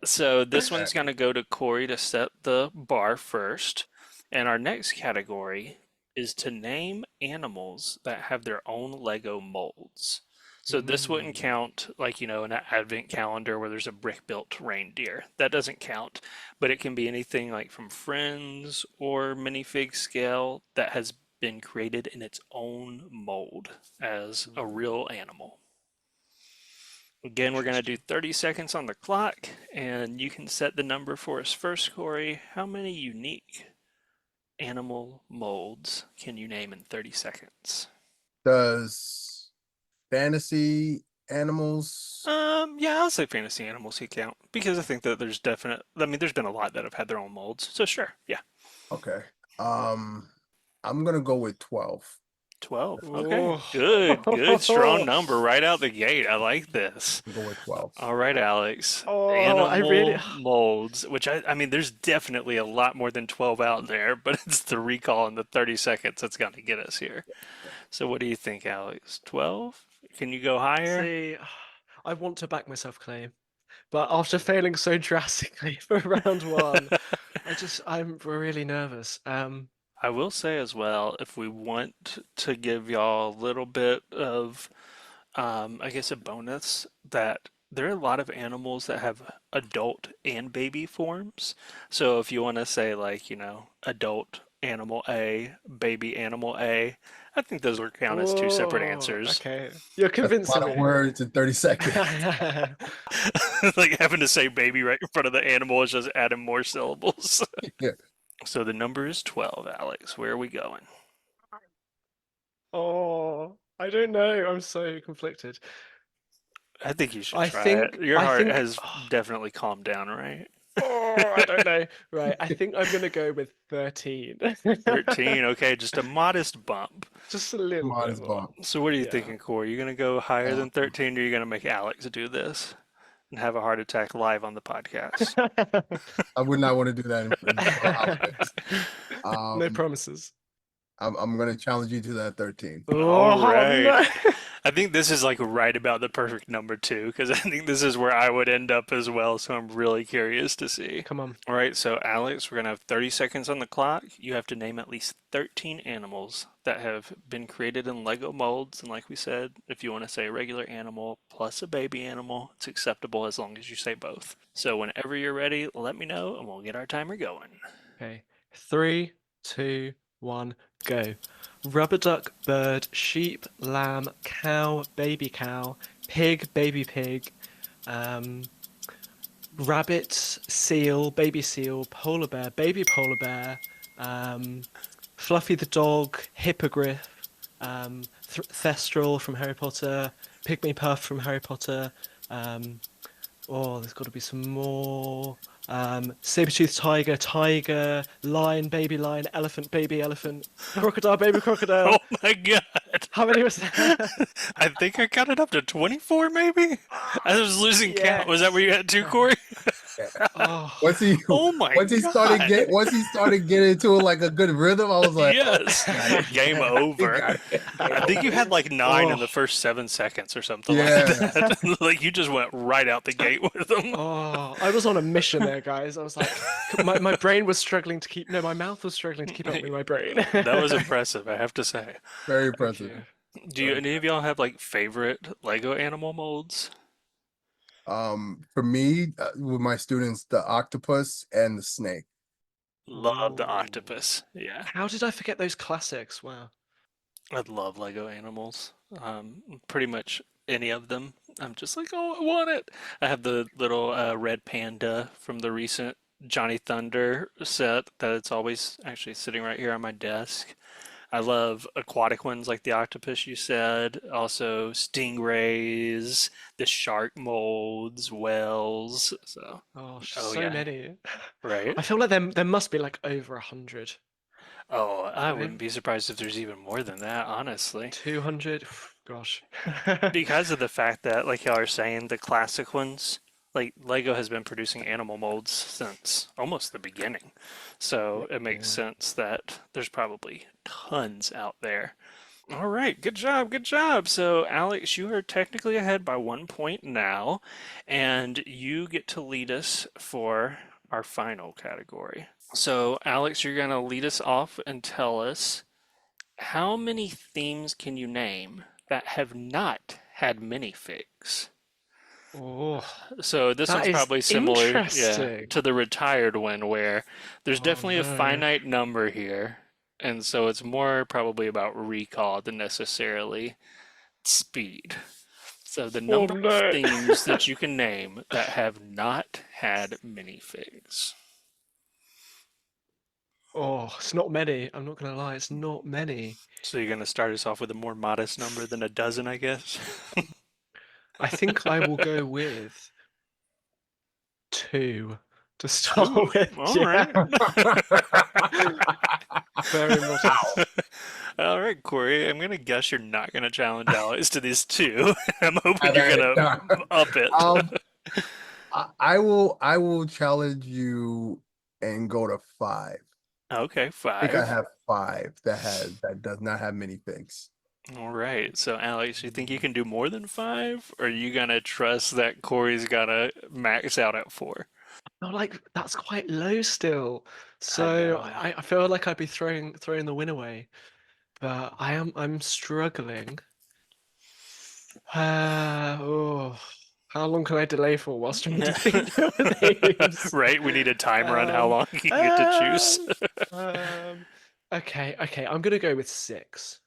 So this yeah. one's going to go to Corey to set the bar first. And our next category is to name animals that have their own Lego molds. So this wouldn't Mm. count like, an advent calendar where there's a brick built reindeer. That doesn't count. But it can be anything like from Friends or minifig scale that has been created in its own mold as a real animal. Again, we're going to do 30 seconds on the clock, and you can set the number for us first, Corey. How many unique animal molds can you name in 30 seconds? Does fantasy animals? Yeah, I'll say fantasy animals can count because I think that there's there's been a lot that have had their own molds. So sure, yeah. Okay. I'm gonna go with 12. 12. Okay. Oh. Good, strong number right out the gate. I like this. I'm going with 12. All right, Alex. Oh, I really. Animal molds, which I mean, there's definitely a lot more than 12 out there, but it's the recall in the 30 seconds that's going to get us here. So what do you think, Alex? 12? Can you go higher? See, I want to back myself, Clay, but after failing so drastically for round 1, I'm really nervous. I will say as well, if we want to give y'all a little bit of, I guess, a bonus, that there are a lot of animals that have adult and baby forms. So if you want to say, like, adult animal A, baby animal A, I think those would count as two separate Oh, answers. okay. You're That's a lot convincing of me. words in 30 seconds. Like having to say baby right in front of the animal is just adding more syllables. Yeah. So the number is 12, Alex. Where are we going? Oh, I don't know. I'm so conflicted. I think you should I try think it. Your I heart think has definitely calmed down, right? I don't know. Right, I think I'm gonna go with 13. 13, okay, just a modest bump. Just a little bit Modest more. bump. So what are you Yeah. thinking, Corey? You gonna go higher than Um, 13, or are you gonna make Alex do this and have a heart attack live on the podcast? I would not want to do that in front of Alex. No Um, promises. I'm going to challenge you to that 13. All Oh right. no. I think this is like right about the perfect number too, because I think this is where I would end up as well. So I'm really curious to see. Come on. All right, so Alex, we're gonna have 30 seconds on the clock. You have to name at least 13 animals that have been created in Lego molds. And like we said, if you want to say a regular animal plus a baby animal, it's acceptable as long as you say both. So whenever you're ready, let me know and we'll get our timer going. Okay. 3, 2, 1, go. Rubber duck, bird, sheep, lamb, cow, pig, baby pig, um, rabbit, seal, polar bear, baby polar bear, um, Fluffy the dog, hippogriff, Thestral from Harry Potter, Pygmy Puff from Harry Potter. Um, oh, there's got to be some more. Saber-toothed tiger, lion, baby lion, elephant, baby elephant, crocodile, baby Oh crocodile. my God. How many was that? I think I counted up to 24 maybe? I was losing count. Was that where Yes. you had two, Corey? Yeah. Oh, Once he Oh my God. once he started getting into like a good rhythm, I was like, oh, Yes. got it. Game He over. got it. Game I think you had over. like 9 in oh, the first 7 seconds or something like Yeah. that. Like you just went right out the gate with them. oh! I was on a mission there, guys. I was like, my brain was struggling to keep. No, my mouth was struggling to keep up with my brain. That was impressive, I have to say. Very Thank impressive. you. Do you any of y'all have like favorite Lego animal molds? For me, with my students, the octopus and the snake. Love the Ooh. octopus. Yeah. How did I forget those classics? Wow. I love Lego animals. Pretty much any of them. I'm just like, oh, I want it. I have the little red panda from the recent Johnny Thunder set that it's always actually sitting right here on my desk. I love aquatic ones like the octopus you said, also stingrays, the shark molds, whales. So, Oh, oh so yeah, many. right? I feel like there must be like over 100, Oh, I right? wouldn't be surprised if there's even more than that, honestly. 200. Gosh. Because of the fact that, like y'all are saying, the classic ones, like Lego has been producing animal molds since almost the beginning. So it makes Yeah. sense that there's probably tons out there. All right, good job, good job. So, Alex, you are technically ahead by 1 point now, and you get to lead us for our final category. So, Alex, you're going to lead us off and tell us how many themes can you name that have not had minifigs? Oh, So this that one's is probably similar, yeah, interesting. to the retired one where there's Oh definitely a no. finite number here. And so it's more probably about recall than necessarily speed. So the Oh number of no. themes that you can name that have not had minifigs. Oh, it's not many. I'm not gonna lie, it's not many. So you're going to start us off with a more modest number than a dozen, I guess? I think I will go with 2 to start Two. with. All Yeah. right. Very modest. All right, Corey. I'm gonna guess you're not gonna challenge Alex to these two. I'm hoping And you're gonna up it. um, I will challenge you and go to 5. Okay, I think I 5. have 5 that does not have minifigs. All right. So, Alex, you think you can do more than 5, or are you gonna trust that Corey's gonna max out at 4? Oh, like that's quite low still. I So know. I feel like I'd be throwing the win away, but I'm struggling. Oh, how long can I delay for whilst trying to think of these? Right? We need a timer on how Um, long you get to choose. um, um, okay, I'm gonna go with six.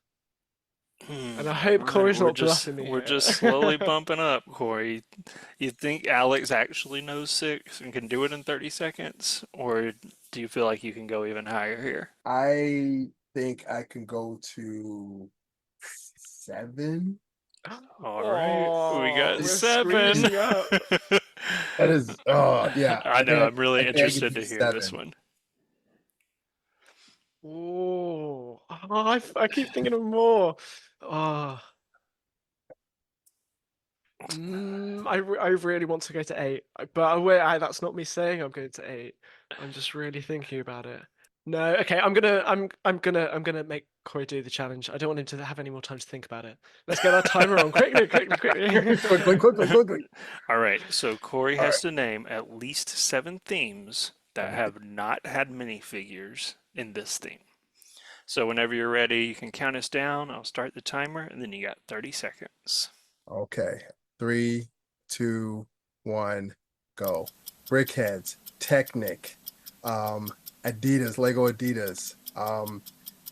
And I All hope right, Corey's we're not just bluffing me we're just slowly here. bumping up, Corey. You think Alex actually knows six and can do it in 30 seconds, or do you feel like you can go even higher here? I think I can go to 7. All right, we Oh, got we're seven. squeezing up. That is, oh yeah. I know. I'm I really think I can interested do to hear this 7. one. Oh, I keep thinking of more. Oh, I really want to go to eight, but that's not me saying I'm going to eight. I'm just really thinking about it. No, okay, I'm gonna make Corey do the challenge. I don't want him to have any more time to think about it. Let's get our timer on quickly, quickly, quickly. Quickly. All right, so Corey All has right. to name at least seven themes that have not had minifigures in this theme. So whenever you're ready, you can count us down. I'll start the timer, and then you got 30 seconds. Okay. 3, 2, 1, go. BrickHeadz, Technic, um, Adidas, Lego Adidas,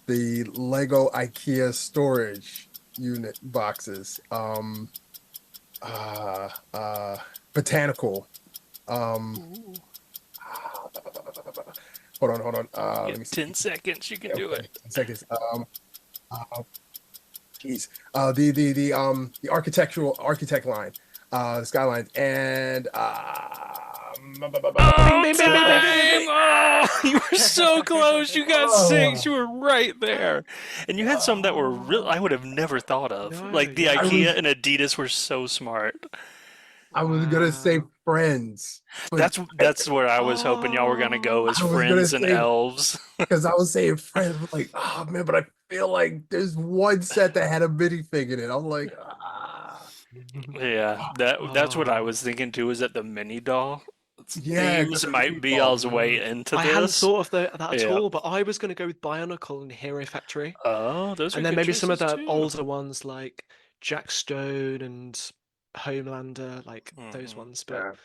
the Lego IKEA storage unit boxes, uh, uh, Botanical, um, Ooh. hold on. You Let me got see. 10 seconds. You can do Okay, it. 10 seconds. Uh, Jeez. The architect line, the skylines, and Bing, Oh, bing, bing, bing, bing, bing, bing, time! bing. Oh, you were so close. You got six. oh, You were right there. And you had some that were real I would have Oh, never thought of. no, Like the yeah, I IKEA was and Adidas were so smart. I was gonna say wow. Friends, but That's where I was hoping y'all were gonna go, as I was gonna friends and say elves. because I was saying Friends, I'm like, oh man, but I feel like there's one set that had a minifig in it. I'm like, Yeah, that's what I Oh, was thinking too, is that the mini doll yeah, because themes of the might be meatball. y'all's yeah. way into I hadn't this. thought of that at Yeah. all, but I was going to go with Bionicle and Hero Factory. Oh, those are And then good maybe some of choices the too. older ones like Jack Stone and Homelander, like those Hmm. ones. But Yeah.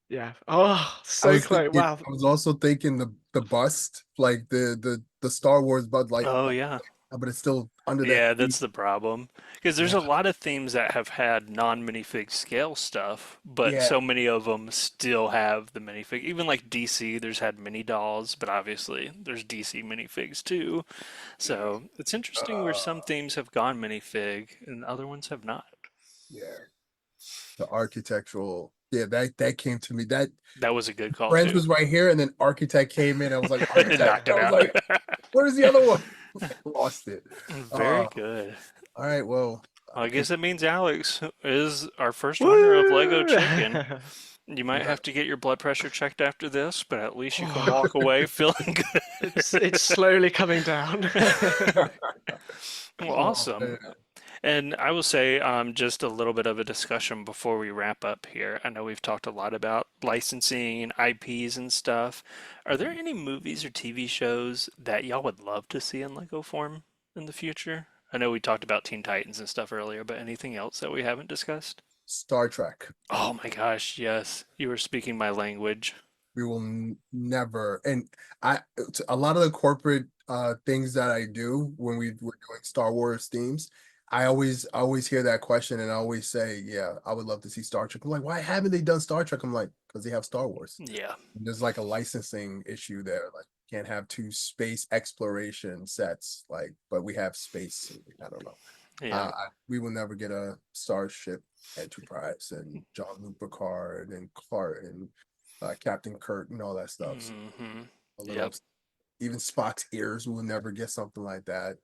yeah. Oh, I so was close. thinking, Wow. I was also thinking the bust, like the Star Wars Bud Light, Oh yeah. but it's still under that Yeah, theme. that's the problem. Because there's Yeah, a lot of themes that have had non-minifig scale stuff, but yeah. so many of them still have the minifig. Even like DC, there's had mini dolls, but obviously there's DC minifigs too. So it's interesting where some Uh, themes have gone minifig and other ones have not. yeah. The architectural, yeah, that came to me. That That was a good call Friends too. was right here, and then Architect came in. I was like, It Architect. knocked I it was out. like, where's the other one? I lost it. Very All good. right, well, Well, I I think guess that means Alex is our first winner of Lego Woo! Chicken. You we might got have to get your blood pressure checked after this, but at least you can walk Oh, away feeling it's good. slowly coming down. Well, oh awesome. man. And I will say, just a little bit of a discussion before we wrap up here. I know we've talked a lot about licensing and IPs and stuff. Are there any movies or TV shows that y'all would love to see in Lego form in the future? I know we talked about Teen Titans and stuff earlier, but anything else that we haven't discussed? Star Trek. Oh my gosh, yes. You were speaking my language. We will never. And a lot of the corporate things that I do when we're doing Star Wars themes, I always hear that question and I always say, yeah, I would love to see Star Trek. I'm like, why haven't they done Star Trek? I'm like, because they have Star Wars. Yeah. There's like a licensing issue there. Like, can't have two space exploration sets, like, but we have space. I don't know. Yeah. We will never get a Starship Enterprise and Jean-Luc Picard and Clark and Captain Kirk and all that stuff. So Hmm. a little, Yep. even Spock's ears will never get something like that.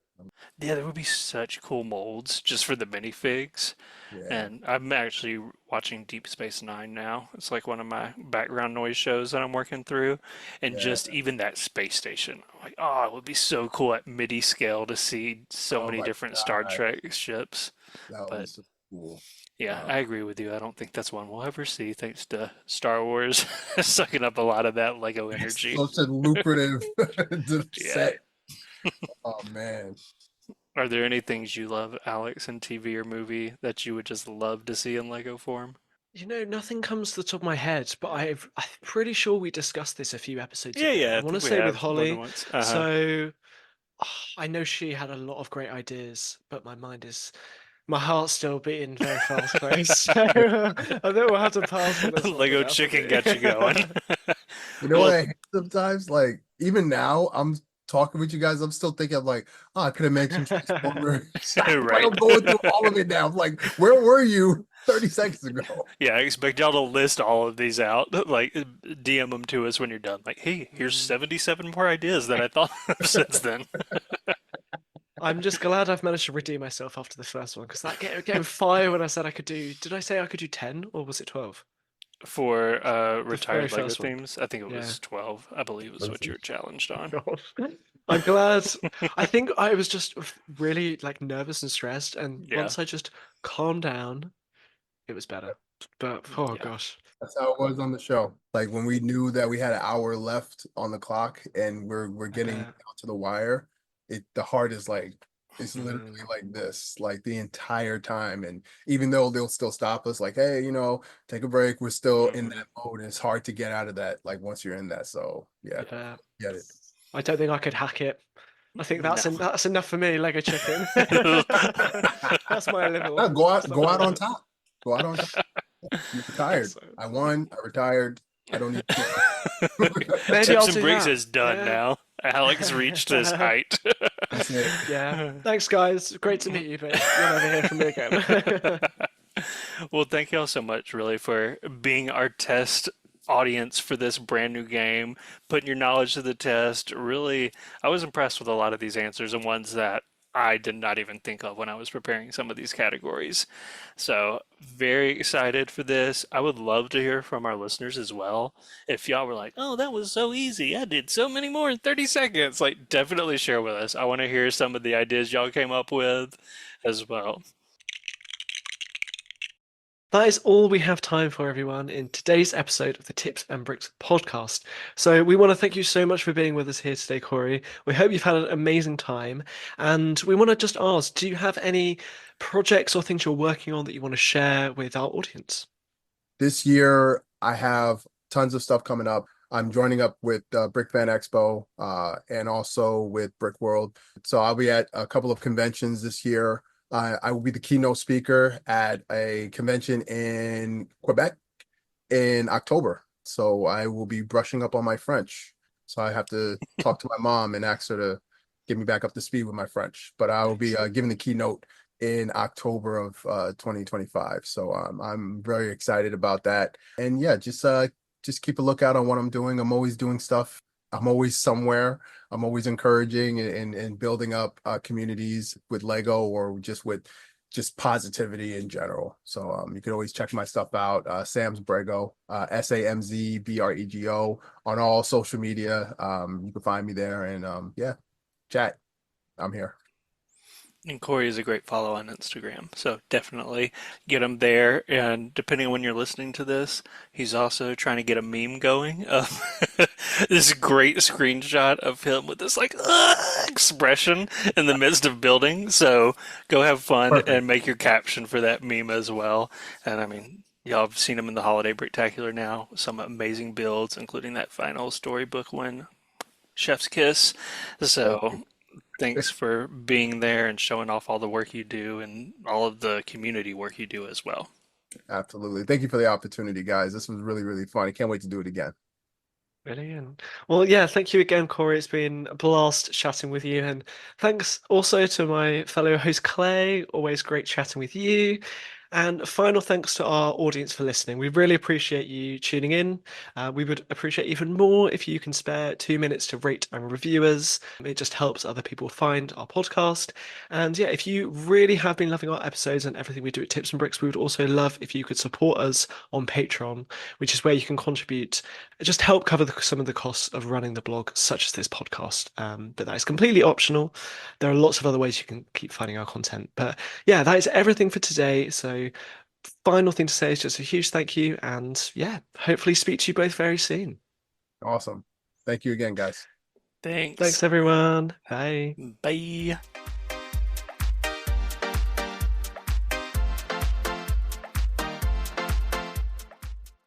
Yeah, there would be such cool molds just for the minifigs. Yeah, And I'm actually watching Deep Space Nine now. It's like one of my background noise shows that I'm working through. And yeah. just even that space station, I'm like, oh, it would be so cool at MIDI scale to see so Oh many my different Star God, Trek ships. that would be But so cool. Yeah, Uh, I agree with you. I don't think that's one we'll ever see, thanks to Star Wars sucking up a lot of that Lego it's energy. such a lucrative to Yeah. set. Oh man. Are there any things you love, Alex, in TV or movie that you would just love to see in Lego form? Nothing comes to the top of my head, but I'm pretty sure we discussed this a few episodes Yeah, ago. yeah, I I want to think we say with have more than Holly. once. So I know she had a lot of great ideas, but my heart's still beating very fast, Grace. So I think we'll have to pass on this one for Lego now for chicken me. got you going. You know what Well, I hate sometimes? Like even now, I'm talking with you guys. I'm still thinking of like, oh, I could have mentioned Transformers. Like right. I'm going through all of it now. I'm like, where were you 30 seconds ago? Yeah, I expect y'all to list all of these out. Like, DM them to us when you're done. Like, hey, here's Mm. 77 more ideas that I thought of since then. I'm just glad I've managed to redeem myself after the first one because that getting fire when I said I could do. Did I say I could do 10 or was it 12? For The very retired Lego first one. themes, I think it Yeah. was 12, I believe was what you were challenged on. God. I'm glad. I think I was just really like nervous and stressed, and Yeah, once I just calmed down, it was better. But oh yeah. gosh, That's how it was on the show. Like when we knew that we had an hour left on the clock and we're I getting bet. down to the wire, the heart is like it's literally Mm, like this, like the entire time. And even though they'll still stop us, like, hey, take a break, we're still in Hmm. that mode. It's hard to get out of that, like once you're in that. So yeah, yeah. get it. I don't think I could hack it. I think No. that's enough for me, Lego chicken. That's my level. That's not Go my out on limit. top. Go out on top. You Guess retired. so. I won. I retired. I don't need to Maybe Tips I'll and do Bricks that. is done Yeah. now. Alex reached his height. That's it. Yeah. Thanks, guys. Great to meet you, but you'll never hear from me again. Well, thank y'all so much, really, for being our test audience for this brand new game, putting your knowledge to the test. Really, I was impressed with a lot of these answers and ones that I did not even think of when I was preparing some of these categories. So, very excited for this. I would love to hear from our listeners as well. If y'all were like, oh, that was so easy. I did so many more in 30 seconds. Like, definitely share with us. I want to hear some of the ideas y'all came up with as well. That is all we have time for, everyone, in today's episode of the Tips and Bricks podcast. So, we want to thank you so much for being with us here today, Corey. We hope you've had an amazing time. And we want to just ask, do you have any projects or things you're working on that you want to share with our audience? This year, I have tons of stuff coming up. I'm joining up with Brick Fan Expo and also with Brick World. So I'll be at a couple of conventions this year. I will be the keynote speaker at a convention in Quebec in October. So I will be brushing up on my French. So I have to talk to my mom and ask her to get me back up to speed with my French. But I will be Nice. giving the keynote in October of 2025. So I'm very excited about that. And yeah, just keep a lookout on what I'm doing. I'm always doing stuff. I'm always somewhere. I'm always encouraging and building up communities with Lego or just positivity in general. So you can always check my stuff out. Sam's Brego, SAMZBREGO on all social media. You can find me there and yeah, chat. I'm here. And Corey is a great follow on Instagram, so definitely get him there. And depending on when you're listening to this, he's also trying to get a meme going of this great screenshot of him with this like expression in the midst of building. So go have fun Perfect. and make your caption for that meme as well. And I mean, y'all have seen him in the Holiday Bricktacular now. Some amazing builds, including that final storybook one, Chef's Kiss. Thank So you. thanks for being there and showing off all the work you do and all of the community work you do as well. Absolutely. Thank you for the opportunity, guys. This was really, really fun. I can't wait to do it again. Brilliant. Well, yeah, thank you again, Corey. It's been a blast chatting with you. And thanks also to my fellow host, Clay. Always great chatting with you. And a final thanks to our audience for listening. We really appreciate you tuning in. We would appreciate even more if you can spare 2 minutes to rate and review us. It just helps other people find our podcast. And yeah, if you really have been loving our episodes and everything we do at Tips and Bricks, we would also love if you could support us on Patreon, which is where you can contribute just help cover some of the costs of running the blog, such as this podcast. But that is completely optional. There are lots of other ways you can keep finding our content. But yeah, that is everything for today. So So final thing to say is just a huge thank you, and yeah, hopefully speak to you both very soon. Awesome. Thank you again, guys. Thanks. Thanks, everyone. Bye. Bye.